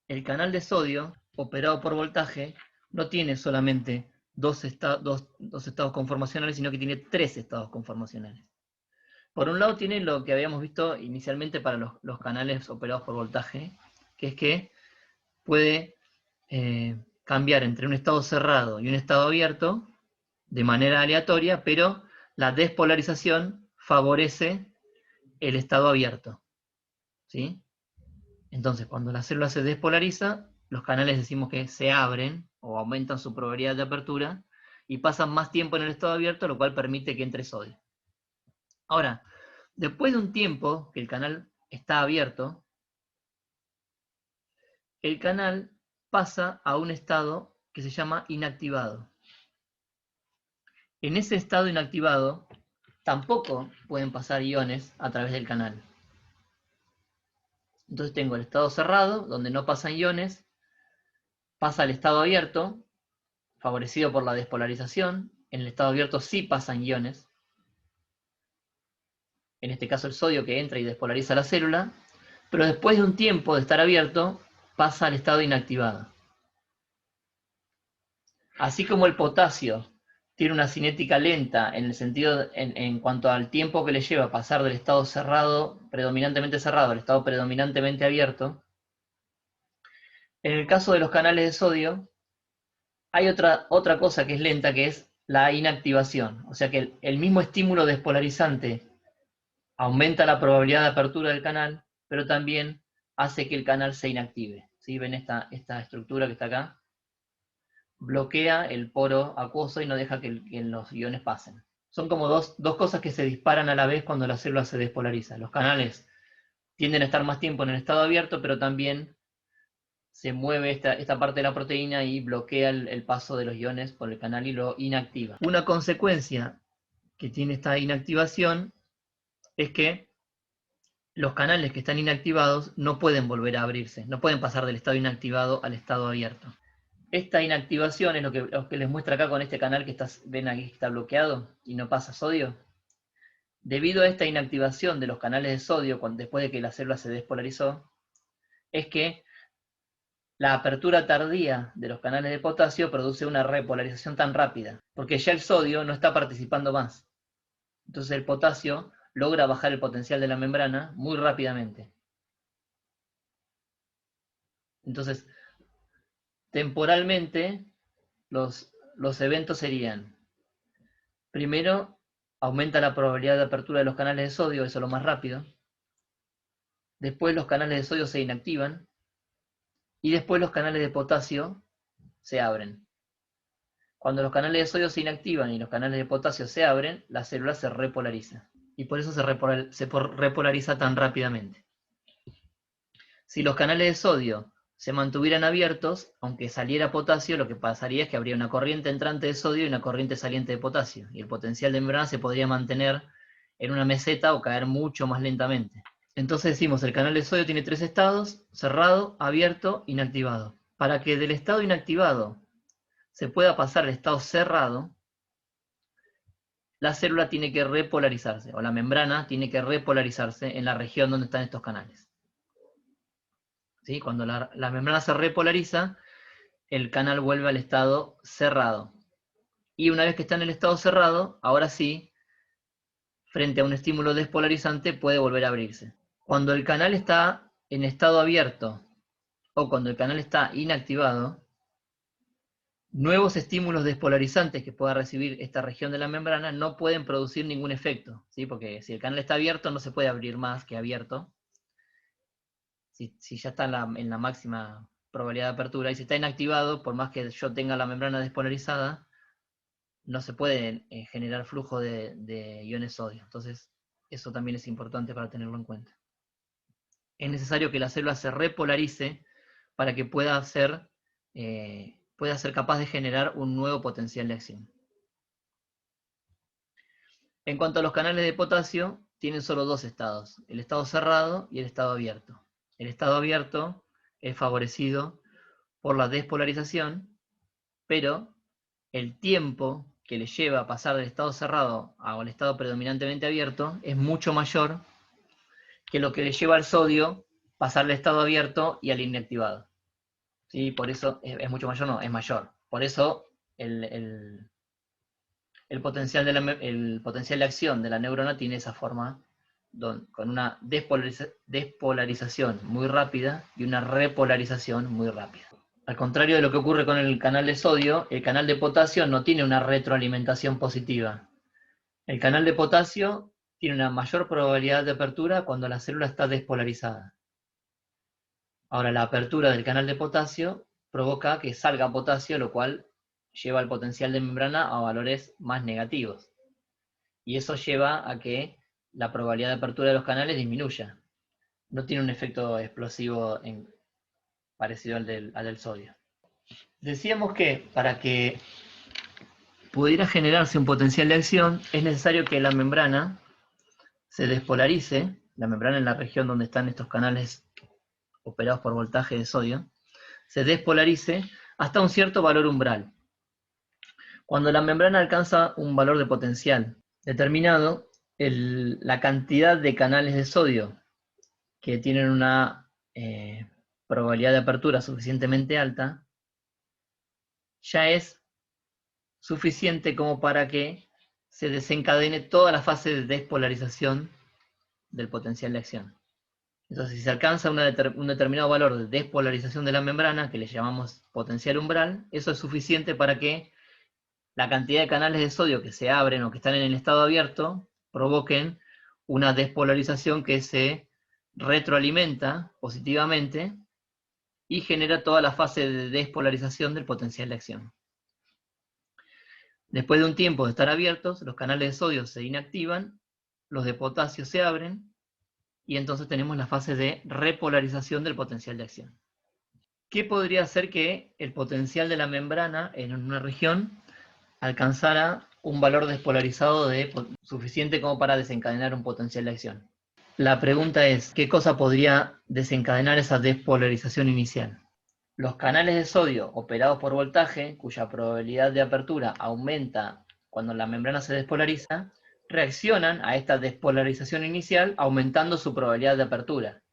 el canal de sodio, operado por voltaje, no tiene solamente dos estados conformacionales, sino que tiene 3 estados conformacionales. Por un lado tiene lo que habíamos visto inicialmente para los canales operados por voltaje, que es que puede cambiar entre un estado cerrado y un estado abierto de manera aleatoria, pero la despolarización favorece el estado abierto. ¿Sí? Entonces, cuando la célula se despolariza, los canales decimos que se abren o aumentan su probabilidad de apertura y pasan más tiempo en el estado abierto, lo cual permite que entre sodio. Ahora, después de un tiempo que el canal está abierto, el canal pasa a un estado que se llama inactivado. En ese estado inactivado tampoco pueden pasar iones a través del canal. Entonces tengo el estado cerrado, donde no pasan iones, pasa al estado abierto, favorecido por la despolarización. En el estado abierto sí pasan iones. En este caso el sodio que entra y despolariza la célula, pero después de un tiempo de estar abierto, pasa al estado inactivado. Así como el potasio tiene una cinética lenta en el sentido en cuanto al tiempo que le lleva a pasar del estado cerrado, predominantemente cerrado, al estado predominantemente abierto, en el caso de los canales de sodio, hay otra cosa que es lenta, que es la inactivación. O sea que el mismo estímulo despolarizante aumenta la probabilidad de apertura del canal, pero también hace que el canal se inactive. ¿Sí? ¿Ven esta estructura que está acá? Bloquea el poro acuoso y no deja que los iones pasen. Son como dos cosas que se disparan a la vez cuando la célula se despolariza. Los canales tienden a estar más tiempo en el estado abierto, pero también se mueve esta parte de la proteína y bloquea el paso de los iones por el canal y lo inactiva. Una consecuencia que tiene esta inactivación es que los canales que están inactivados no pueden volver a abrirse, no pueden pasar del estado inactivado al estado abierto. Esta inactivación es lo que les muestra acá con este canal que ven aquí que está bloqueado y no pasa sodio. Debido a esta inactivación de los canales de sodio después de que la célula se despolarizó, es que la apertura tardía de los canales de potasio produce una repolarización tan rápida, porque ya el sodio no está participando más. Entonces el potasio logra bajar el potencial de la membrana muy rápidamente. Entonces, temporalmente, los eventos serían: primero, aumenta la probabilidad de apertura de los canales de sodio, eso es lo más rápido. Después los canales de sodio se inactivan. Y después los canales de potasio se abren. Cuando los canales de sodio se inactivan y los canales de potasio se abren, la célula se repolariza. Y por eso se repolariza tan rápidamente. Si los canales de sodio se mantuvieran abiertos, aunque saliera potasio, lo que pasaría es que habría una corriente entrante de sodio y una corriente saliente de potasio. Y el potencial de membrana se podría mantener en una meseta o caer mucho más lentamente. Entonces decimos, el canal de sodio tiene 3 estados: cerrado, abierto, inactivado. Para que del estado inactivado se pueda pasar al estado cerrado, la célula tiene que repolarizarse, o la membrana tiene que repolarizarse en la región donde están estos canales. ¿Sí? Cuando la membrana se repolariza, el canal vuelve al estado cerrado. Y una vez que está en el estado cerrado, ahora sí, frente a un estímulo despolarizante, puede volver a abrirse. Cuando el canal está en estado abierto o cuando el canal está inactivado, nuevos estímulos despolarizantes que pueda recibir esta región de la membrana no pueden producir ningún efecto, ¿sí? Porque si el canal está abierto no se puede abrir más que abierto, si ya está en la máxima probabilidad de apertura, y si está inactivado, por más que yo tenga la membrana despolarizada, no se puede generar flujo de iones sodio. Entonces eso también es importante para tenerlo en cuenta. Es necesario que la célula se repolarice para que pueda ser capaz de generar un nuevo potencial de acción. En cuanto a los canales de potasio, tienen solo 2 estados: el estado cerrado y el estado abierto. El estado abierto es favorecido por la despolarización, pero el tiempo que le lleva a pasar del estado cerrado al estado predominantemente abierto es mucho mayor que lo que le lleva al sodio pasar del estado abierto y al inactivado. ¿Sí? Por eso es mucho mayor, no, es mayor. Por eso el potencial de acción de la neurona tiene esa forma, con una despolarización muy rápida y una repolarización muy rápida. Al contrario de lo que ocurre con el canal de sodio, el canal de potasio no tiene una retroalimentación positiva. El canal de potasio tiene una mayor probabilidad de apertura cuando la célula está despolarizada. Ahora, la apertura del canal de potasio provoca que salga potasio, lo cual lleva el potencial de membrana a valores más negativos. Y eso lleva a que la probabilidad de apertura de los canales disminuya. No tiene un efecto explosivo parecido al del sodio. Decíamos que para que pudiera generarse un potencial de acción, es necesario que la membrana se despolarice, la membrana en la región donde están estos canales operados por voltaje de sodio, se despolarice hasta un cierto valor umbral. Cuando la membrana alcanza un valor de potencial determinado, la cantidad de canales de sodio que tienen una probabilidad de apertura suficientemente alta, ya es suficiente como para que se desencadene toda la fase de despolarización del potencial de acción. Entonces, si se alcanza un determinado valor de despolarización de la membrana, que le llamamos potencial umbral, eso es suficiente para que la cantidad de canales de sodio que se abren o que están en el estado abierto provoquen una despolarización que se retroalimenta positivamente y genera toda la fase de despolarización del potencial de acción. Después de un tiempo de estar abiertos, los canales de sodio se inactivan, los de potasio se abren, y entonces tenemos la fase de repolarización del potencial de acción. ¿Qué podría hacer que el potencial de la membrana en una región alcanzara un valor despolarizado suficiente como para desencadenar un potencial de acción? La pregunta es, ¿qué cosa podría desencadenar esa despolarización inicial? Los canales de sodio operados por voltaje, cuya probabilidad de apertura aumenta cuando la membrana se despolariza, reaccionan a esta despolarización inicial aumentando su probabilidad de apertura.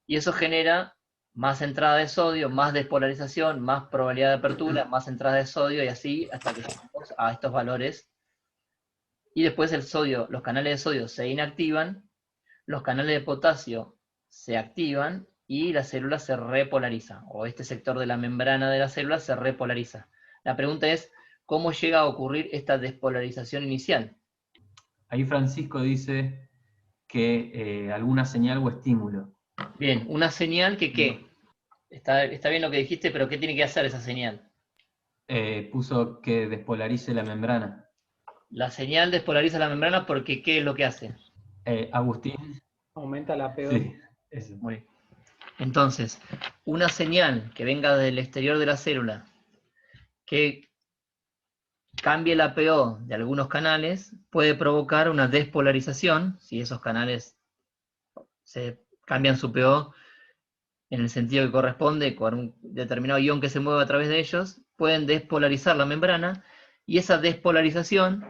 Y eso genera más entrada de sodio, más despolarización, más probabilidad de apertura, más entrada de sodio, y así hasta que llegamos a estos valores. Y después los canales de sodio se inactivan, los canales de potasio se activan y la célula se repolariza, o este sector de la membrana de la célula se repolariza. La pregunta es, ¿cómo llega a ocurrir esta despolarización inicial? Ahí Francisco dice que alguna señal o estímulo. Bien, una señal que ¿qué? Está bien lo que dijiste, pero ¿qué tiene que hacer esa señal? Puso que despolarice la membrana. La señal despolariza la membrana porque ¿qué es lo que hace? Agustín. Aumenta la PO. Sí, eso. Muy bien. Entonces, una señal que venga del exterior de la célula, que cambie la PO de algunos canales, puede provocar una despolarización, si esos canales se cambian su PO en el sentido que corresponde con un determinado ion que se mueve a través de ellos, pueden despolarizar la membrana, y esa despolarización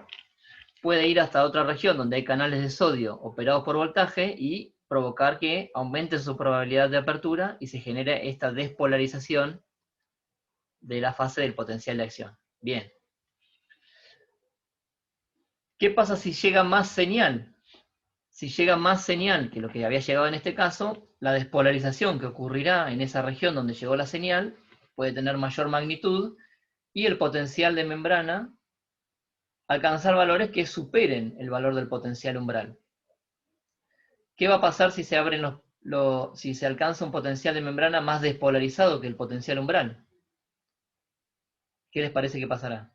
puede ir hasta otra región donde hay canales de sodio operados por voltaje y provocar que aumente su probabilidad de apertura y se genere esta despolarización de la fase del potencial de acción. Bien. ¿Qué pasa si llega más señal? Si llega más señal que lo que había llegado en este caso, la despolarización que ocurrirá en esa región donde llegó la señal puede tener mayor magnitud y el potencial de membrana alcanzar valores que superen el valor del potencial umbral. ¿Qué va a pasar si se abren si se alcanza un potencial de membrana más despolarizado que el potencial umbral? ¿Qué les parece que pasará?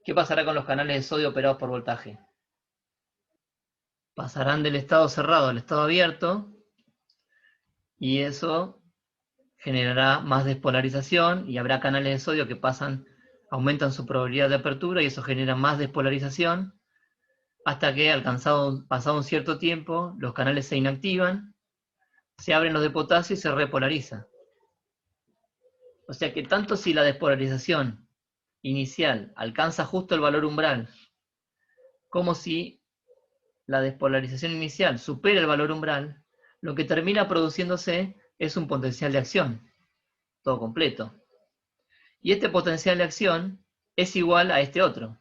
¿Qué pasará con los canales de sodio operados por voltaje? Pasarán del estado cerrado al estado abierto, y eso generará más despolarización, y habrá canales de sodio que aumentan su probabilidad de apertura, y eso genera más despolarización, hasta que pasado un cierto tiempo, los canales se inactivan, se abren los de potasio y se repolariza. O sea que tanto si la despolarización inicial alcanza justo el valor umbral, como si la despolarización inicial supera el valor umbral, lo que termina produciéndose es un potencial de acción, todo completo. Y este potencial de acción es igual a este otro.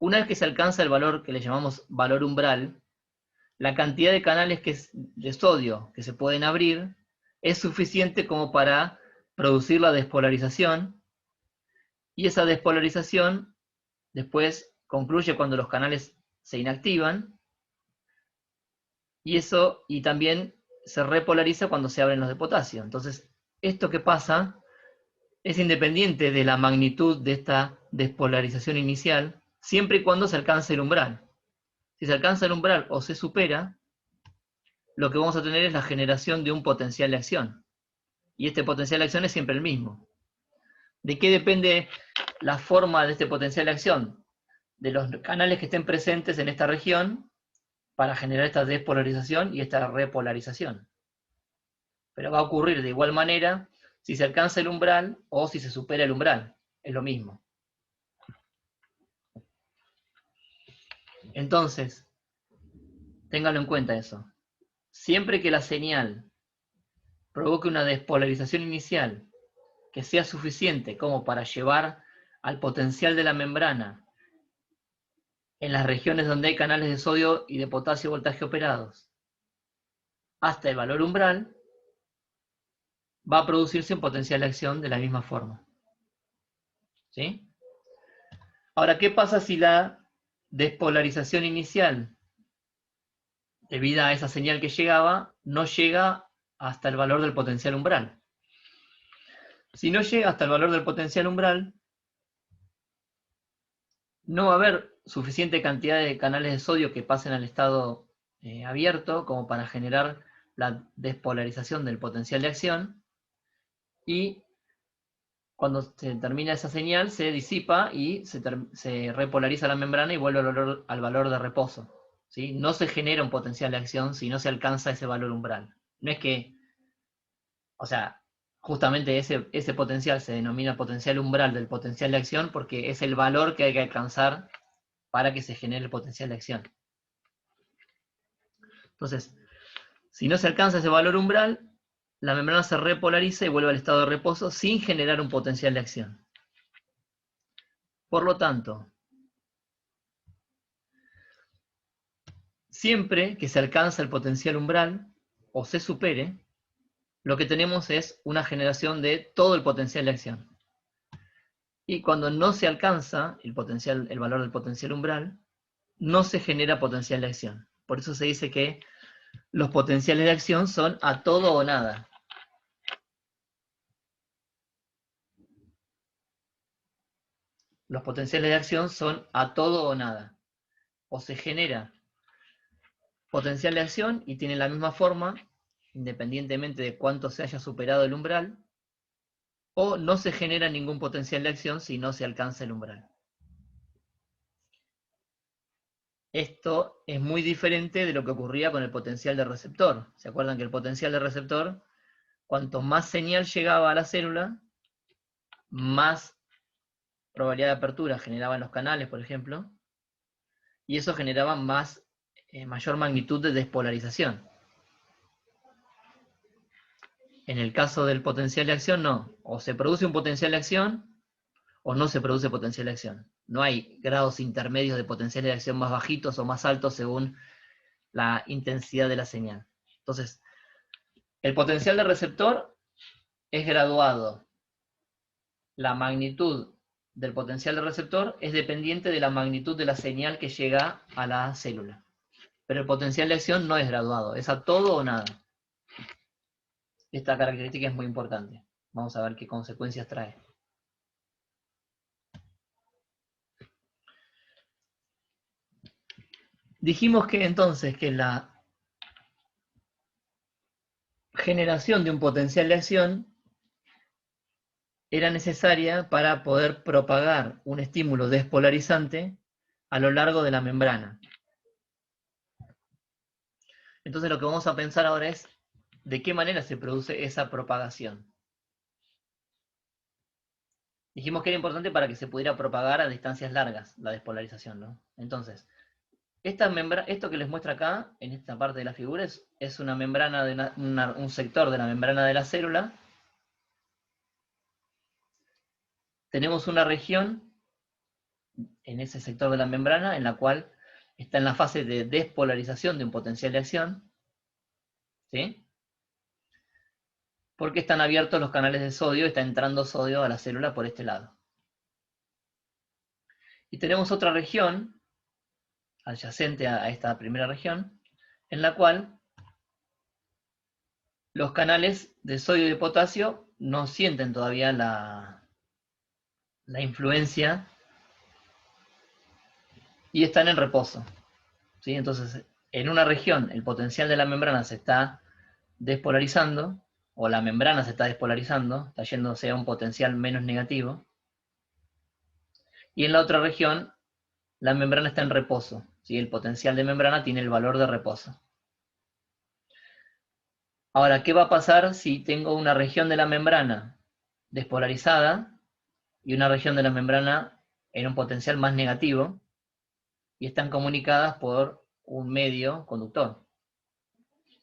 Una vez que se alcanza el valor que le llamamos valor umbral, la cantidad de canales de sodio que se pueden abrir es suficiente como para producir la despolarización, y esa despolarización después concluye cuando los canales se inactivan, y también se repolariza cuando se abren los de potasio. Entonces, esto que pasa es independiente de la magnitud de esta despolarización inicial, siempre y cuando se alcance el umbral. Si se alcanza el umbral o se supera, lo que vamos a tener es la generación de un potencial de acción. Y este potencial de acción es siempre el mismo. ¿De qué depende la forma de este potencial de acción? De los canales que estén presentes en esta región para generar esta despolarización y esta repolarización. Pero va a ocurrir de igual manera si se alcanza el umbral o si se supera el umbral. Es lo mismo. Entonces, ténganlo en cuenta eso. Siempre que la señal provoque una despolarización inicial que sea suficiente como para llevar al potencial de la membrana en las regiones donde hay canales de sodio y de potasio voltaje operados hasta el valor umbral, va a producirse un potencial de acción de la misma forma. ¿Sí? Ahora, ¿qué pasa si la despolarización inicial, debida a esa señal que llegaba, no llega hasta el valor del potencial umbral? Si no llega hasta el valor del potencial umbral, no va a haber suficiente cantidad de canales de sodio que pasen al estado abierto como para generar la despolarización del potencial de acción, y cuando se termina esa señal se disipa y se repolariza la membrana y vuelve al valor de reposo, ¿sí? No se genera un potencial de acción si no se alcanza ese valor umbral. No es que, o sea, justamente ese potencial se denomina potencial umbral del potencial de acción porque es el valor que hay que alcanzar para que se genere el potencial de acción. Entonces, si no se alcanza ese valor umbral, la membrana se repolariza y vuelve al estado de reposo sin generar un potencial de acción. Por lo tanto, siempre que se alcanza el potencial umbral o se supere, lo que tenemos es una generación de todo el potencial de acción. Y cuando no se alcanza el valor del potencial umbral, no se genera potencial de acción. Por eso se dice que los potenciales de acción son a todo o nada. Los potenciales de acción son a todo o nada. O se genera potencial de acción y tiene la misma forma, independientemente de cuánto se haya superado el umbral, o no se genera ningún potencial de acción si no se alcanza el umbral. Esto es muy diferente de lo que ocurría con el potencial de receptor. ¿Se acuerdan que el potencial de receptor, cuanto más señal llegaba a la célula, más probabilidad de apertura generaban los canales, por ejemplo, y eso generaba mayor magnitud de despolarización. En el caso del potencial de acción, no. O se produce un potencial de acción, o no se produce potencial de acción. No hay grados intermedios de potenciales de acción más bajitos o más altos según la intensidad de la señal. Entonces, el potencial de receptor es graduado. La magnitud del potencial de receptor es dependiente de la magnitud de la señal que llega a la célula. Pero el potencial de acción no es graduado, es a todo o nada. Esta característica es muy importante. Vamos a ver qué consecuencias trae. Dijimos que entonces que la generación de un potencial de acción era necesaria para poder propagar un estímulo despolarizante a lo largo de la membrana. Entonces lo que vamos a pensar ahora es de qué manera se produce esa propagación. Dijimos que era importante para que se pudiera propagar a distancias largas la despolarización, ¿no? Entonces, esto que les muestra acá, en esta parte de la figura, es una membrana un sector de la membrana de la célula. Tenemos una región en ese sector de la membrana en la cual está en la fase de despolarización de un potencial de acción, ¿sí? Porque están abiertos los canales de sodio, está entrando sodio a la célula por este lado. Y tenemos otra región adyacente a esta primera región, en la cual los canales de sodio y de potasio no sienten todavía la influencia y están en reposo, ¿sí? Entonces, en una región el potencial de la membrana se está despolarizando, o la membrana se está despolarizando, está yéndose a un potencial menos negativo, y en la otra región la membrana está en reposo, ¿sí? El potencial de membrana tiene el valor de reposo. Ahora, ¿qué va a pasar si tengo una región de la membrana despolarizada y una región de la membrana en un potencial más negativo y están comunicadas por un medio conductor?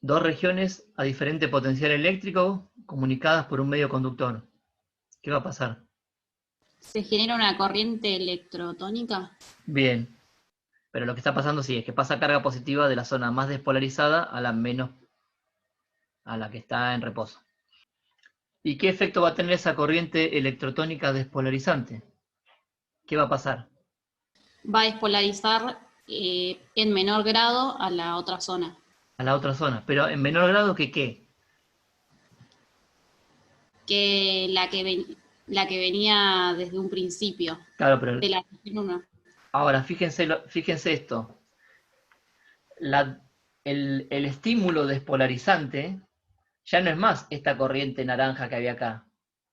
Dos regiones a diferente potencial eléctrico comunicadas por un medio conductor. ¿Qué va a pasar? ¿Se genera una corriente electrotónica? Bien, pero lo que está pasando sí es que pasa carga positiva de la zona más despolarizada a la que está en reposo. ¿Y qué efecto va a tener esa corriente electrotónica despolarizante? ¿Qué va a pasar? Va a despolarizar en menor grado a la otra zona. A la otra zona, pero en menor grado que ¿qué? que la que venía desde un principio, Claro, pero de la región 1. ahora fíjense esto. El estímulo despolarizante ya no es más esta corriente naranja que había acá.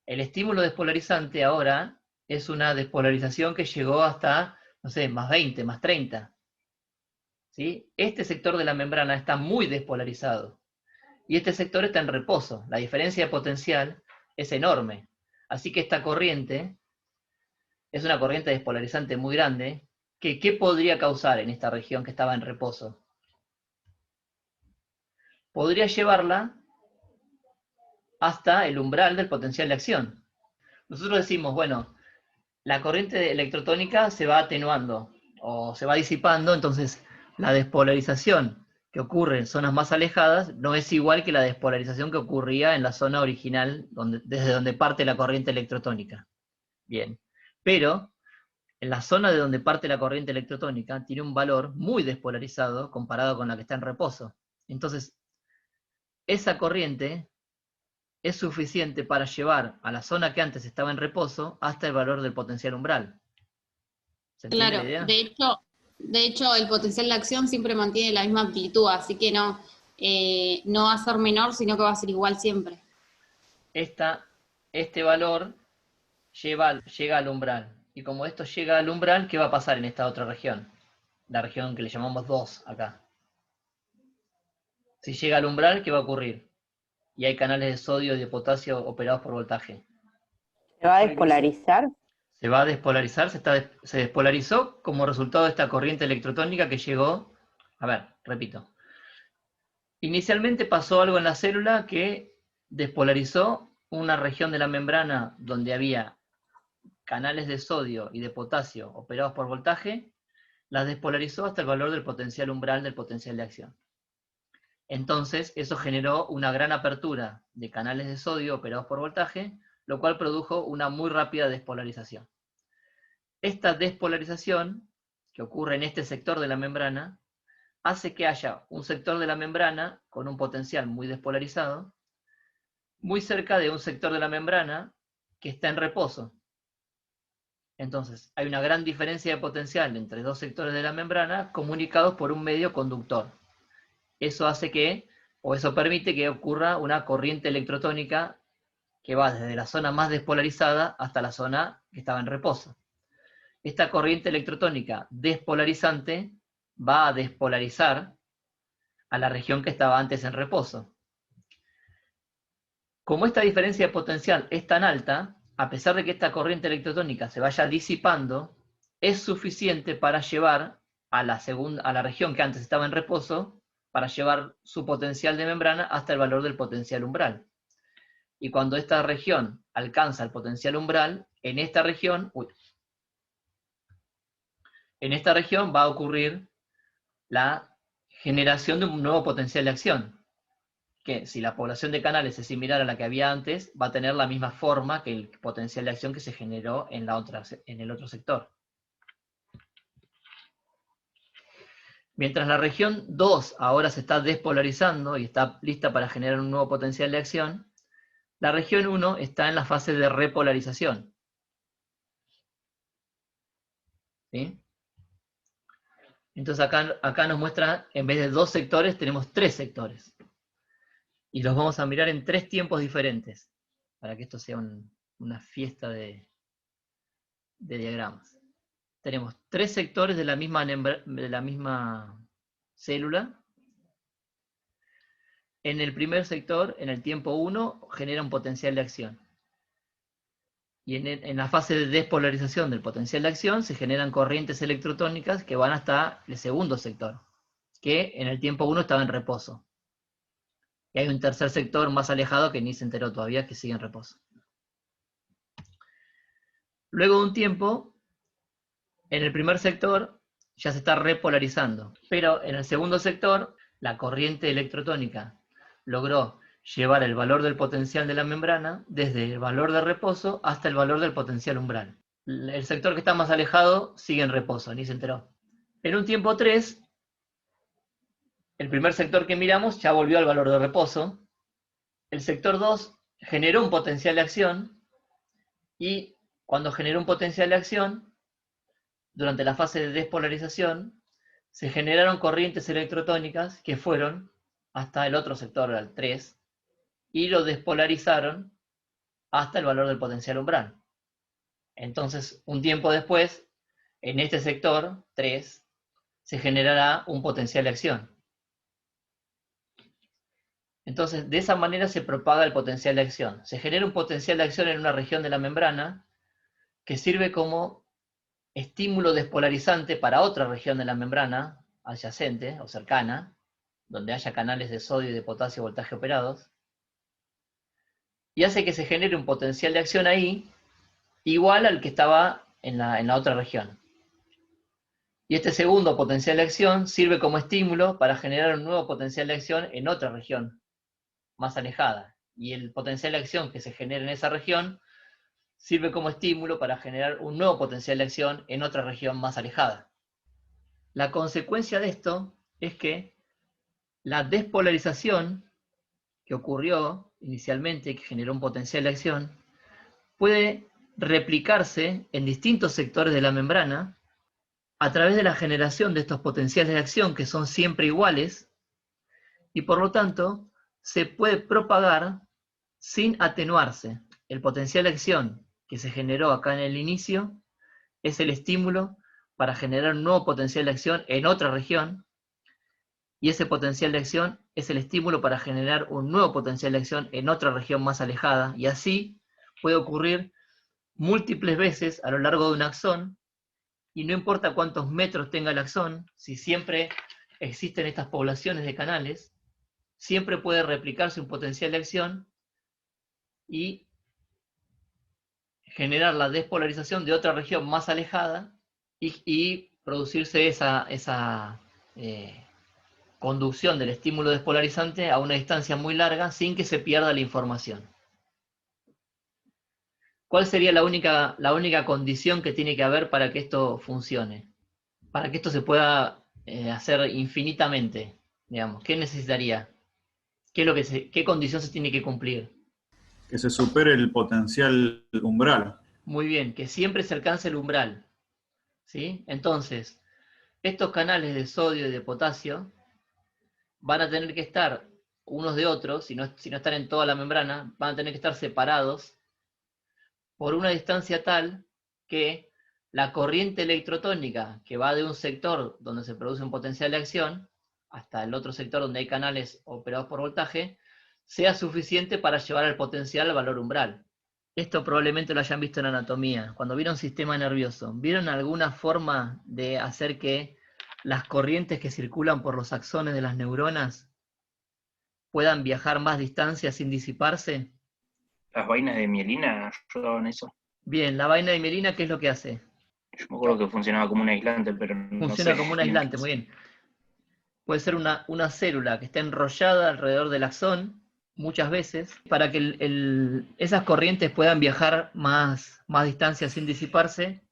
El estímulo despolarizante ahora es una despolarización que llegó hasta, no sé, más 20, más 30. ¿Sí? Este sector de la membrana está muy despolarizado y este sector está en reposo. La diferencia de potencial es enorme. Así que esta corriente es una corriente despolarizante muy grande. ¿Qué podría causar en esta región que estaba en reposo? Podría llevarla hasta el umbral del potencial de acción. Nosotros decimos, bueno, la corriente electrotónica se va atenuando o se va disipando, entonces la despolarización que ocurre en zonas más alejadas no es igual que la despolarización que ocurría en la zona original, desde donde parte la corriente electrotónica. Bien, pero en la zona de donde parte la corriente electrotónica tiene un valor muy despolarizado comparado con la que está en reposo. Entonces, esa corriente es suficiente para llevar a la zona que antes estaba en reposo hasta el valor del potencial umbral. ¿Se entiende la Claro, idea? de hecho el potencial de acción siempre mantiene la misma amplitud, así que no va a ser menor, sino que va a ser igual siempre. Este valor llega al umbral. Y como esto llega al umbral, ¿qué va a pasar en esta otra región? La región que le llamamos 2 acá. Si llega al umbral, ¿qué va a ocurrir? Y hay canales de sodio y de potasio operados por voltaje. ¿Se va a despolarizar? Se va a despolarizar, se despolarizó como resultado de esta corriente electrotónica que llegó. A ver, repito. Inicialmente pasó algo en la célula que despolarizó una región de la membrana donde había canales de sodio y de potasio operados por voltaje, las despolarizó hasta el valor del potencial umbral del potencial de acción. Entonces, eso generó una gran apertura de canales de sodio operados por voltaje, lo cual produjo una muy rápida despolarización. Esta despolarización, que ocurre en este sector de la membrana, hace que haya un sector de la membrana con un potencial muy despolarizado, muy cerca de un sector de la membrana que está en reposo. Entonces, hay una gran diferencia de potencial entre dos sectores de la membrana comunicados por un medio conductor. Eso hace que, o eso permite que ocurra una corriente electrotónica que va desde la zona más despolarizada hasta la zona que estaba en reposo. Esta corriente electrotónica despolarizante va a despolarizar a la región que estaba antes en reposo. Como esta diferencia de potencial es tan alta, a pesar de que esta corriente electrotónica se vaya disipando, es suficiente para llevar a la región que antes estaba en reposo, para llevar su potencial de membrana hasta el valor del potencial umbral. Y cuando esta región alcanza el potencial umbral, en esta región va a ocurrir la generación de un nuevo potencial de acción, que si la población de canales es similar a la que había antes, va a tener la misma forma que el potencial de acción que se generó en el otro sector. Mientras la región 2 ahora se está despolarizando y está lista para generar un nuevo potencial de acción, la región 1 está en la fase de repolarización. ¿Sí? Entonces acá nos muestra, en vez de 2 sectores, tenemos 3 sectores. Y los vamos a mirar en 3 tiempos diferentes, para que esto sea una fiesta de diagramas. Tenemos 3 sectores de la misma célula. En el primer sector, en el tiempo 1, genera un potencial de acción. Y en la fase de despolarización del potencial de acción se generan corrientes electrotónicas que van hasta el segundo sector, que en el tiempo 1 estaba en reposo. Y hay un tercer sector más alejado que ni se enteró todavía, que sigue en reposo. Luego de un tiempo, en el primer sector ya se está repolarizando, pero en el segundo sector la corriente electrotónica logró llevar el valor del potencial de la membrana desde el valor de reposo hasta el valor del potencial umbral. El sector que está más alejado sigue en reposo, ni se enteró. En un tiempo 3, el primer sector que miramos ya volvió al valor de reposo. El sector 2 generó un potencial de acción, y cuando generó un potencial de acción, durante la fase de despolarización, se generaron corrientes electrotónicas que fueron hasta el otro sector, al 3, y lo despolarizaron hasta el valor del potencial umbral. Entonces, un tiempo después, en este sector, 3, se generará un potencial de acción. Entonces, de esa manera se propaga el potencial de acción. Se genera un potencial de acción en una región de la membrana que sirve como estímulo despolarizante para otra región de la membrana adyacente o cercana, donde haya canales de sodio y de potasio voltaje operados, y hace que se genere un potencial de acción ahí igual al que estaba en la otra región. Y este segundo potencial de acción sirve como estímulo para generar un nuevo potencial de acción en otra región más alejada. Y el potencial de acción que se genera en esa región sirve como estímulo para generar un nuevo potencial de acción en otra región más alejada. La consecuencia de esto es que la despolarización que ocurrió inicialmente, que generó un potencial de acción, puede replicarse en distintos sectores de la membrana a través de la generación de estos potenciales de acción que son siempre iguales, y por lo tanto se puede propagar sin atenuarse. El potencial de acción que se generó acá en el inicio es el estímulo para generar un nuevo potencial de acción en otra región, y ese potencial de acción es el estímulo para generar un nuevo potencial de acción en otra región más alejada, y así puede ocurrir múltiples veces a lo largo de un axón, y no importa cuántos metros tenga el axón, si siempre existen estas poblaciones de canales, siempre puede replicarse un potencial de acción y generar la despolarización de otra región más alejada y producirse esa conducción del estímulo despolarizante a una distancia muy larga sin que se pierda la información. ¿Cuál sería la única condición que tiene que haber para que esto funcione? Para que esto se pueda hacer infinitamente, digamos. ¿Qué necesitaría? ¿Qué condición se tiene que cumplir? Que se supere el potencial umbral. Muy bien, que siempre se alcance el umbral, ¿sí? Entonces, estos canales de sodio y de potasio van a tener que estar unos de otros, si no están en toda la membrana, van a tener que estar separados por una distancia tal que la corriente electrotónica que va de un sector donde se produce un potencial de acción hasta el otro sector donde hay canales operados por voltaje, sea suficiente para llevar el potencial al valor umbral. Esto probablemente lo hayan visto en anatomía. Cuando vieron sistema nervioso, ¿vieron alguna forma de hacer que las corrientes que circulan por los axones de las neuronas puedan viajar más distancia sin disiparse? Las vainas de mielina ayudaban a eso. Bien, la vaina de mielina, ¿qué es lo que hace? Yo me acuerdo que funcionaba como un aislante, pero no Funciona sé como un bien aislante, qué muy bien. Puede ser una célula que está enrollada alrededor del axón, muchas veces, para que esas corrientes puedan viajar más distancia sin disiparse.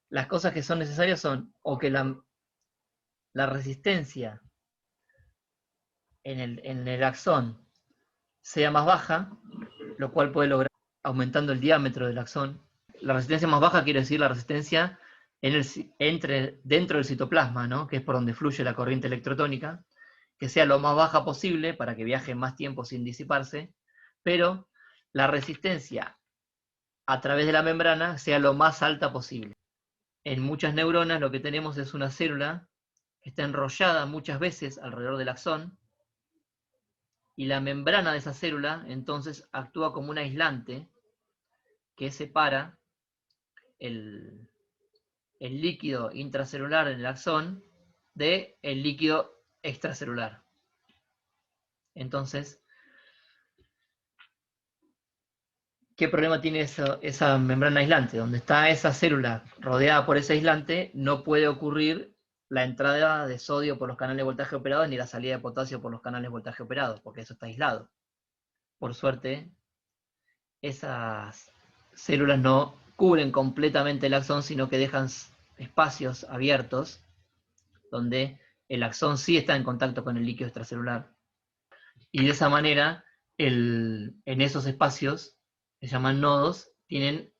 Las cosas que son necesarias son o que la resistencia en el axón sea más baja, lo cual puede lograr aumentando el diámetro del axón. La resistencia más baja quiere decir la resistencia dentro del citoplasma, ¿no? Que es por donde fluye la corriente electrotónica, que sea lo más baja posible para que viaje más tiempo sin disiparse, pero la resistencia a través de la membrana sea lo más alta posible. En muchas neuronas lo que tenemos es una célula que está enrollada muchas veces alrededor del axón, y la membrana de esa célula entonces actúa como un aislante que separa el líquido intracelular en el axón del líquido extracelular. Entonces, ¿qué problema tiene esa membrana aislante? Donde está esa célula rodeada por ese aislante, no puede ocurrir la entrada de sodio por los canales de voltaje operados ni la salida de potasio por los canales de voltaje operados, porque eso está aislado. Por suerte, esas células no cubren completamente el axón, sino que dejan espacios abiertos donde el axón sí está en contacto con el líquido extracelular. Y de esa manera en esos espacios, se llaman nodos, tienen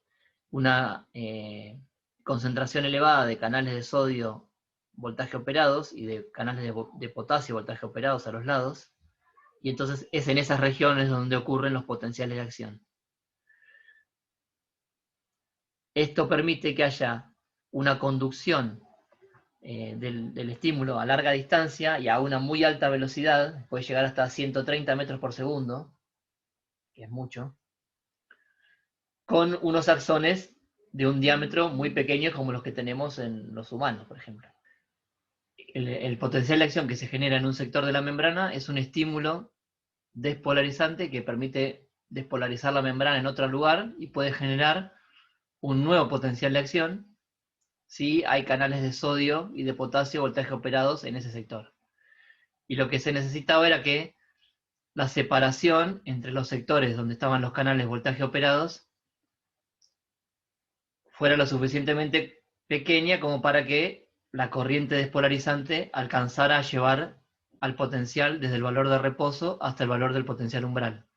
una concentración elevada de canales de sodio voltaje operados y de canales de potasio voltaje operados a los lados, y entonces es en esas regiones donde ocurren los potenciales de acción. Esto permite que haya una conducción del estímulo a larga distancia y a una muy alta velocidad, puede llegar hasta 130 metros por segundo, que es mucho, con unos axones de un diámetro muy pequeño como los que tenemos en los humanos, por ejemplo. El potencial de acción que se genera en un sector de la membrana es un estímulo despolarizante que permite despolarizar la membrana en otro lugar y puede generar un nuevo potencial de acción si hay canales de sodio y de potasio voltaje operados en ese sector. Y lo que se necesitaba era que la separación entre los sectores donde estaban los canales voltaje operados fuera lo suficientemente pequeña como para que la corriente despolarizante alcanzara a llevar al potencial desde el valor de reposo hasta el valor del potencial umbral.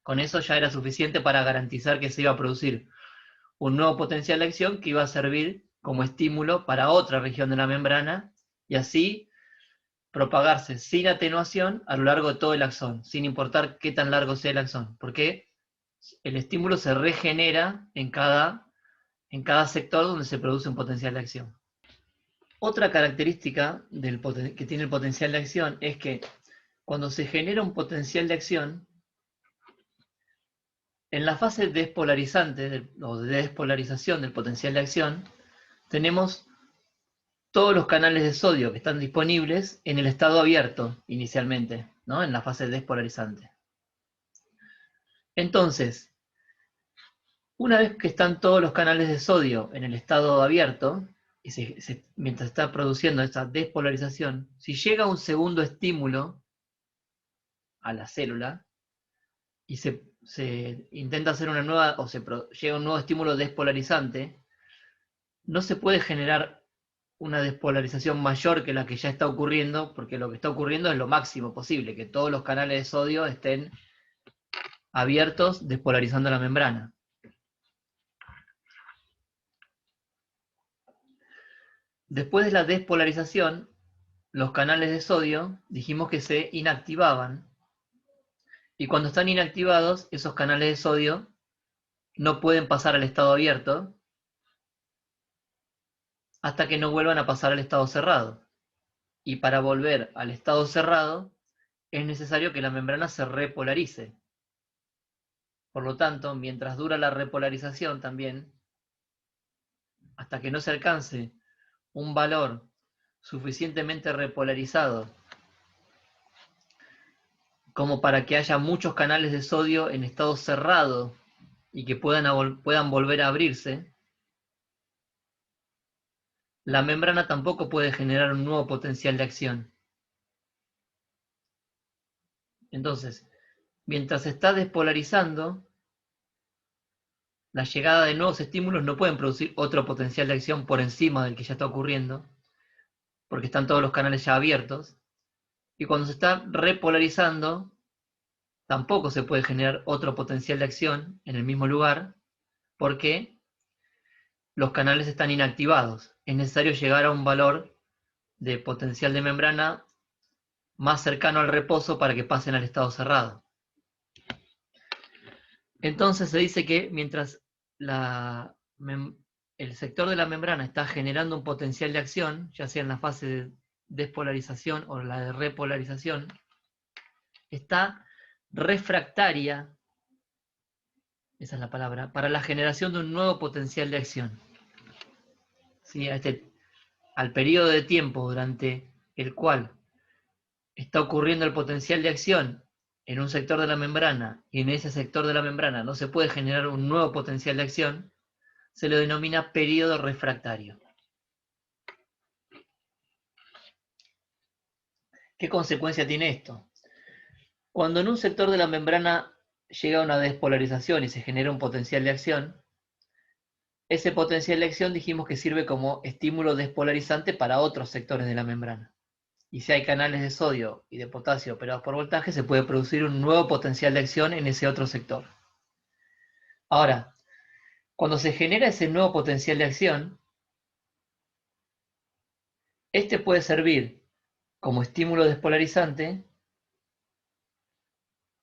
Con eso ya era suficiente para garantizar que se iba a producir un nuevo potencial de acción que iba a servir como estímulo para otra región de la membrana y así propagarse sin atenuación a lo largo de todo el axón, sin importar qué tan largo sea el axón, porque el estímulo se regenera en cada sector donde se produce un potencial de acción. Otra característica que tiene el potencial de acción es que cuando se genera un potencial de acción, en la fase despolarizante o de despolarización del potencial de acción, tenemos todos los canales de sodio que están disponibles en el estado abierto inicialmente, ¿no? En la fase despolarizante. Entonces, una vez que están todos los canales de sodio en el estado abierto, y mientras está produciendo esta despolarización, si llega un segundo estímulo a la célula y se intenta hacer una nueva, o llega un nuevo estímulo despolarizante, no se puede generar una despolarización mayor que la que ya está ocurriendo, porque lo que está ocurriendo es lo máximo posible, que todos los canales de sodio estén abiertos despolarizando la membrana. Después de la despolarización, los canales de sodio dijimos que se inactivaban. Y cuando están inactivados, esos canales de sodio no pueden pasar al estado abierto hasta que no vuelvan a pasar al estado cerrado. Y para volver al estado cerrado, es necesario que la membrana se repolarice. Por lo tanto, mientras dura la repolarización también, hasta que no se alcance un valor suficientemente repolarizado como para que haya muchos canales de sodio en estado cerrado y que puedan volver a abrirse, la membrana tampoco puede generar un nuevo potencial de acción. Entonces, mientras se está despolarizando, la llegada de nuevos estímulos no pueden producir otro potencial de acción por encima del que ya está ocurriendo, porque están todos los canales ya abiertos. Y cuando se está repolarizando, tampoco se puede generar otro potencial de acción en el mismo lugar, porque los canales están inactivados. Es necesario llegar a un valor de potencial de membrana más cercano al reposo para que pasen al estado cerrado. Entonces se dice que mientras el sector de la membrana está generando un potencial de acción, ya sea en la fase de despolarización o la de repolarización, está refractaria, esa es la palabra, para la generación de un nuevo potencial de acción. ¿Sí? Al periodo de tiempo durante el cual está ocurriendo el potencial de acción en un sector de la membrana y en ese sector de la membrana no se puede generar un nuevo potencial de acción, se lo denomina periodo refractario. ¿Qué consecuencia tiene esto? Cuando en un sector de la membrana llega una despolarización y se genera un potencial de acción, ese potencial de acción dijimos que sirve como estímulo despolarizante para otros sectores de la membrana. y si hay canales de sodio y de potasio operados por voltaje, se puede producir un nuevo potencial de acción en ese otro sector. Ahora, cuando se genera ese nuevo potencial de acción, este puede servir como estímulo despolarizante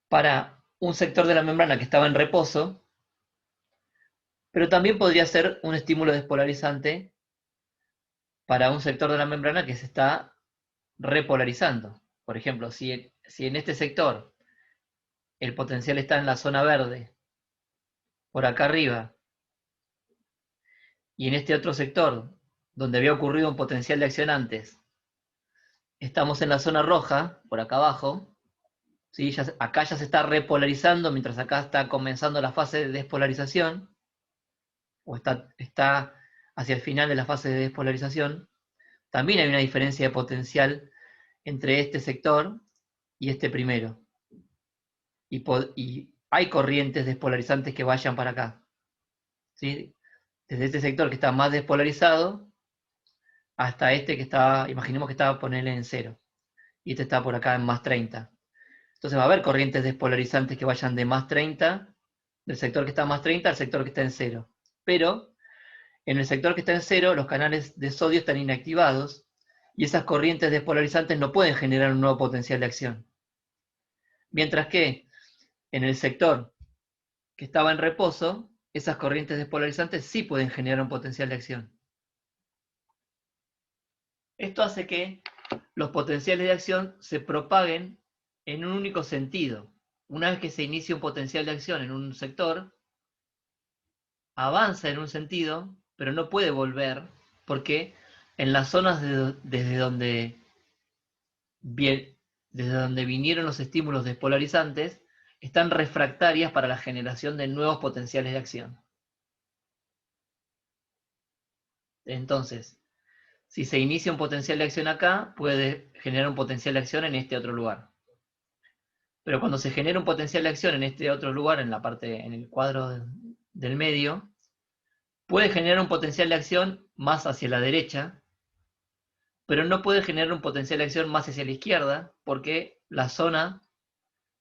para un sector de la membrana que estaba en reposo, pero también podría ser un estímulo despolarizante para un sector de la membrana que se está repolarizando. Por ejemplo, si en este sector el potencial está en la zona verde, por acá arriba, y en este otro sector, donde había ocurrido un potencial de acción antes, estamos en la zona roja, por acá abajo, ¿sí? Acá ya se está repolarizando, mientras acá está comenzando la fase de despolarización, o está hacia el final de la fase de despolarización. También hay una diferencia de potencial entre este sector y este primero. Y hay corrientes despolarizantes que vayan para acá, ¿sí? Desde este sector que está más despolarizado hasta este que está, imaginemos que estaba ponerle en 0. Y este está por acá en más 30. Entonces va a haber corrientes despolarizantes que vayan de más 30, del sector que está en más 30 al sector que está en 0. Pero en el sector que está en 0, los canales de sodio están inactivados y esas corrientes despolarizantes no pueden generar un nuevo potencial de acción. Mientras que en el sector que estaba en reposo, esas corrientes despolarizantes sí pueden generar un potencial de acción. Esto hace que los potenciales de acción se propaguen en un único sentido. Una vez que se inicia un potencial de acción en un sector, avanza en un sentido, pero no puede volver, porque en las zonas desde donde vinieron los estímulos despolarizantes, están refractarias para la generación de nuevos potenciales de acción. Entonces, si se inicia un potencial de acción acá, puede generar un potencial de acción en este otro lugar. Pero cuando se genera un potencial de acción en este otro lugar, en el cuadro del medio, puede generar un potencial de acción más hacia la derecha, pero no puede generar un potencial de acción más hacia la izquierda, porque la zona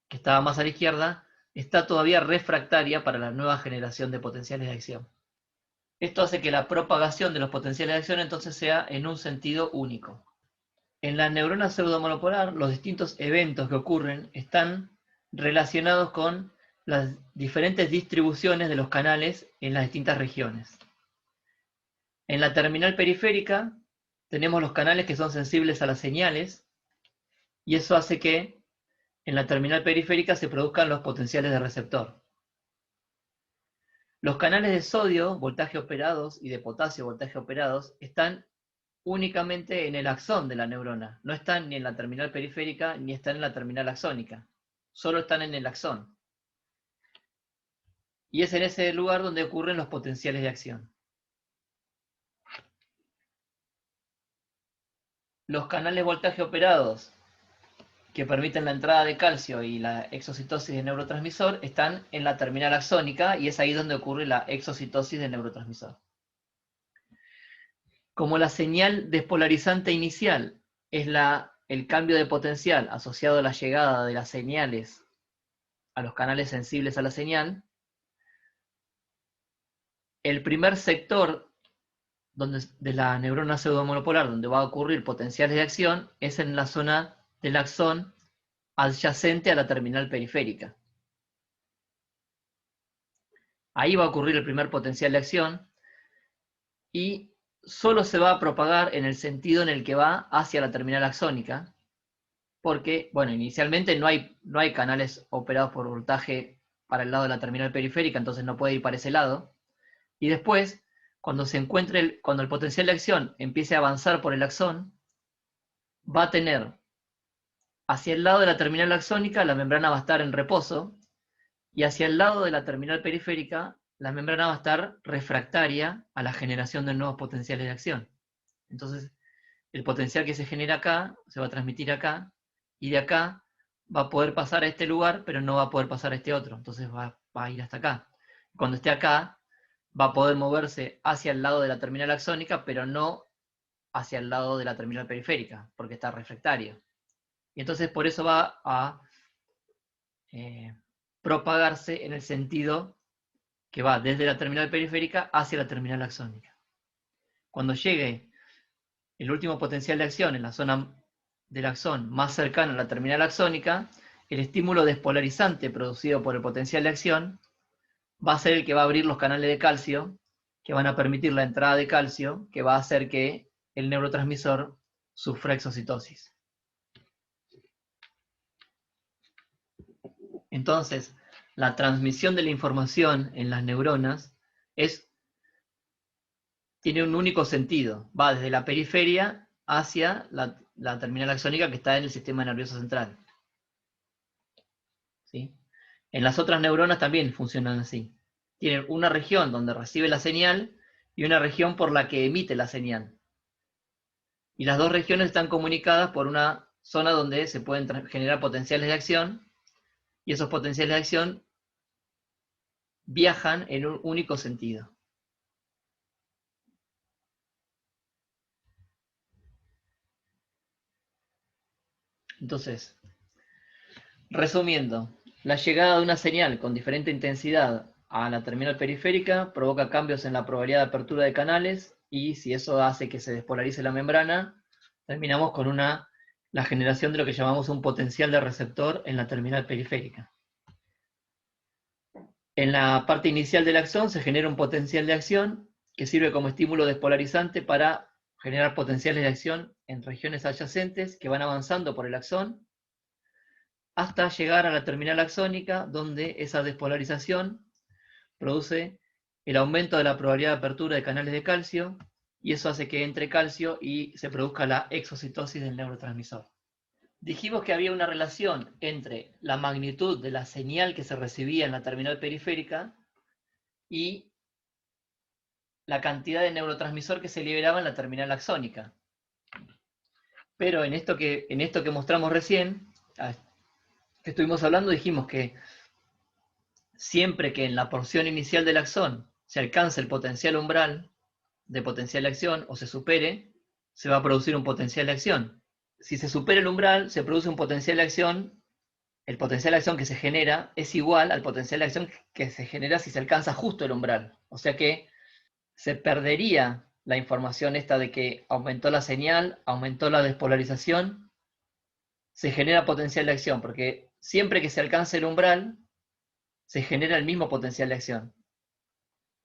que estaba más a la izquierda está todavía refractaria para la nueva generación de potenciales de acción. Esto hace que la propagación de los potenciales de acción entonces sea en un sentido único. En la neurona pseudomonopolar, los distintos eventos que ocurren están relacionados con las diferentes distribuciones de los canales en las distintas regiones. En la terminal periférica tenemos los canales que son sensibles a las señales, y eso hace que en la terminal periférica se produzcan los potenciales de receptor. Los canales de sodio, voltaje operados, y de potasio, voltaje operados, están únicamente en el axón de la neurona. No están ni en la terminal periférica ni están en la terminal axónica. Solo están en el axón. Y es en ese lugar donde ocurren los potenciales de acción. Los canales voltaje operados que permiten la entrada de calcio y la exocitosis de neurotransmisor están en la terminal axónica, y es ahí donde ocurre la exocitosis del neurotransmisor. Como la señal despolarizante inicial es el cambio de potencial asociado a la llegada de las señales a los canales sensibles a la señal, el primer sector de la neurona pseudomonopolar donde va a ocurrir potenciales de acción es en la zona del axón adyacente a la terminal periférica. Ahí va a ocurrir el primer potencial de acción y solo se va a propagar en el sentido en el que va hacia la terminal axónica, porque, bueno, inicialmente no hay canales operados por voltaje para el lado de la terminal periférica, entonces no puede ir para ese lado. Y después, cuando el potencial de acción empiece a avanzar por el axón, va a tener hacia el lado de la terminal axónica la membrana va a estar en reposo, y hacia el lado de la terminal periférica la membrana va a estar refractaria a la generación de nuevos potenciales de acción. Entonces, el potencial que se genera acá se va a transmitir acá, y de acá va a poder pasar a este lugar, pero no va a poder pasar a este otro. Entonces va a ir hasta acá. Cuando esté acá, va a poder moverse hacia el lado de la terminal axónica, pero no hacia el lado de la terminal periférica, porque está refractario. Y entonces por eso va a propagarse en el sentido que va desde la terminal periférica hacia la terminal axónica. Cuando llegue el último potencial de acción en la zona del axón más cercana a la terminal axónica, el estímulo despolarizante producido por el potencial de acción va a ser el que va a abrir los canales de calcio, que van a permitir la entrada de calcio, que va a hacer que el neurotransmisor sufra exocitosis. Entonces, la transmisión de la información en las neuronas tiene un único sentido. Va desde la periferia hacia la terminal axónica que está en el sistema nervioso central. ¿Sí? En las otras neuronas también funcionan así. Tienen una región donde recibe la señal y una región por la que emite la señal. Y las dos regiones están comunicadas por una zona donde se pueden generar potenciales de acción, y esos potenciales de acción viajan en un único sentido. Entonces, resumiendo, la llegada de una señal con diferente intensidad a la terminal periférica provoca cambios en la probabilidad de apertura de canales, y si eso hace que se despolarice la membrana, terminamos con la generación de lo que llamamos un potencial de receptor en la terminal periférica. En la parte inicial del axón se genera un potencial de acción que sirve como estímulo despolarizante para generar potenciales de acción en regiones adyacentes que van avanzando por el axón hasta llegar a la terminal axónica, donde esa despolarización produce el aumento de la probabilidad de apertura de canales de calcio, y eso hace que entre calcio y se produzca la exocitosis del neurotransmisor. Dijimos que había una relación entre la magnitud de la señal que se recibía en la terminal periférica y la cantidad de neurotransmisor que se liberaba en la terminal axónica. Pero en esto que mostramos recién, que estuvimos hablando, dijimos que siempre que en la porción inicial del axón se alcance el potencial umbral de potencial de acción o se supere, se va a producir un potencial de acción. Si se supera el umbral, se produce un potencial de acción. El potencial de acción que se genera es igual al potencial de acción que se genera si se alcanza justo el umbral. O sea que se perdería la información esta de que aumentó la señal, aumentó la despolarización, se genera potencial de acción, porque siempre que se alcance el umbral, se genera el mismo potencial de acción.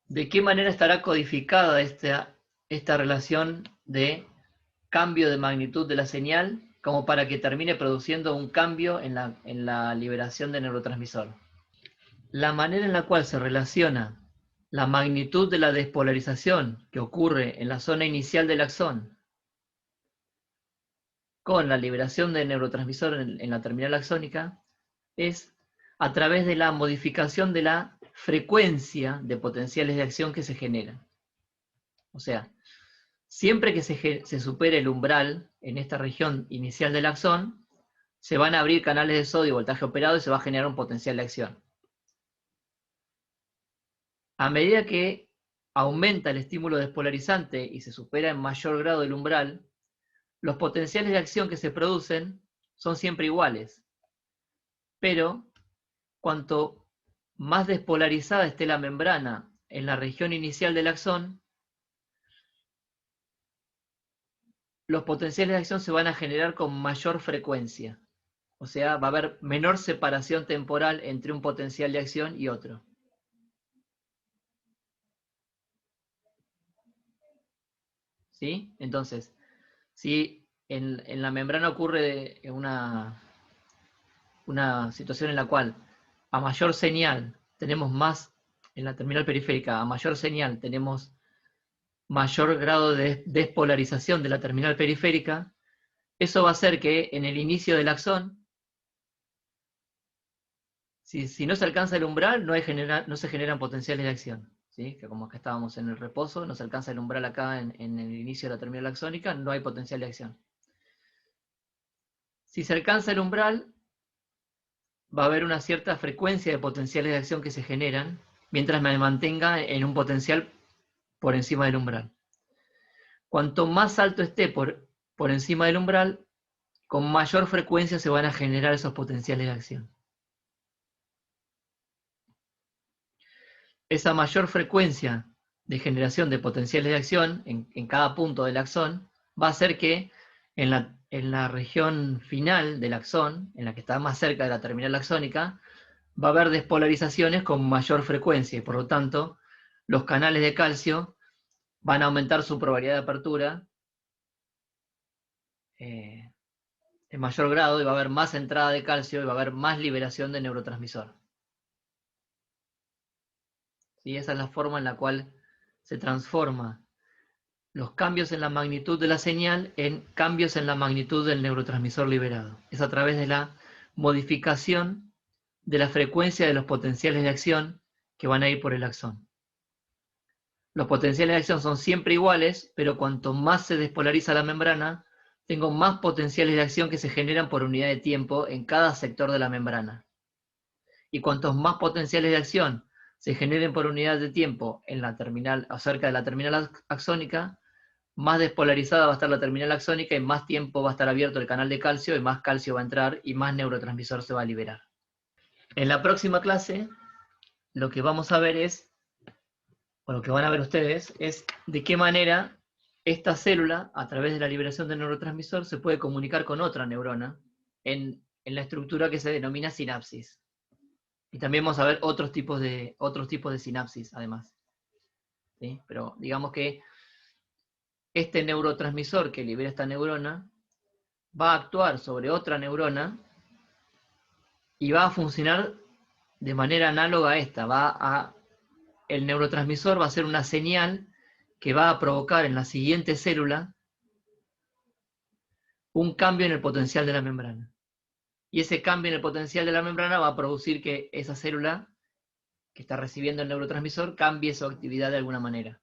¿De qué manera estará codificada esta relación de cambio de magnitud de la señal como para que termine produciendo un cambio en la liberación de neurotransmisor? La manera en la cual se relaciona la magnitud de la despolarización que ocurre en la zona inicial del axón con la liberación de neurotransmisor en la terminal axónica es a través de la modificación de la frecuencia de potenciales de acción que se generan. O sea, siempre que se supere el umbral en esta región inicial del axón, se van a abrir canales de sodio y voltaje operado y se va a generar un potencial de acción. A medida que aumenta el estímulo despolarizante y se supera en mayor grado el umbral, los potenciales de acción que se producen son siempre iguales. Pero cuanto más despolarizada esté la membrana en la región inicial del axón, los potenciales de acción se van a generar con mayor frecuencia. O sea, va a haber menor separación temporal entre un potencial de acción y otro. ¿Sí? Entonces, si en la membrana ocurre una situación en la cual a mayor señal tenemos más, en la terminal periférica, a mayor señal tenemos mayor grado de despolarización de la terminal periférica, eso va a hacer que en el inicio del axón, si no se alcanza el umbral, no se generan potenciales de acción. ¿Sí? Que como que estábamos en el reposo, no se alcanza el umbral acá en el inicio de la terminal axónica, no hay potencial de acción. Si se alcanza el umbral, va a haber una cierta frecuencia de potenciales de acción que se generan, mientras me mantenga en un potencial por encima del umbral. Cuanto más alto esté por encima del umbral, con mayor frecuencia se van a generar esos potenciales de acción. Esa mayor frecuencia de generación de potenciales de acción en cada punto del axón va a hacer que en la región final del axón, en la que está más cerca de la terminal axónica, va a haber despolarizaciones con mayor frecuencia y por lo tanto los canales de calcio van a aumentar su probabilidad de apertura en mayor grado y va a haber más entrada de calcio y va a haber más liberación de neurotransmisor. ¿Sí? Esa es la forma en la cual se transforma los cambios en la magnitud de la señal en cambios en la magnitud del neurotransmisor liberado. Es a través de la modificación de la frecuencia de los potenciales de acción que van a ir por el axón. Los potenciales de acción son siempre iguales, pero cuanto más se despolariza la membrana, tengo más potenciales de acción que se generan por unidad de tiempo en cada sector de la membrana. Y cuantos más potenciales de acción se generen por unidad de tiempo en la terminal, o cerca de la terminal axónica, más despolarizada va a estar la terminal axónica y más tiempo va a estar abierto el canal de calcio y más calcio va a entrar y más neurotransmisor se va a liberar. En la próxima clase, lo que vamos a ver es, o lo que van a ver ustedes, es de qué manera esta célula, a través de la liberación del neurotransmisor, se puede comunicar con otra neurona en la estructura que se denomina sinapsis. Y también vamos a ver otros tipos de sinapsis, además. ¿Sí? Pero digamos que este neurotransmisor que libera esta neurona va a actuar sobre otra neurona y va a funcionar de manera análoga a esta. El neurotransmisor va a ser una señal que va a provocar en la siguiente célula un cambio en el potencial de la membrana. Y ese cambio en el potencial de la membrana va a producir que esa célula que está recibiendo el neurotransmisor cambie su actividad de alguna manera.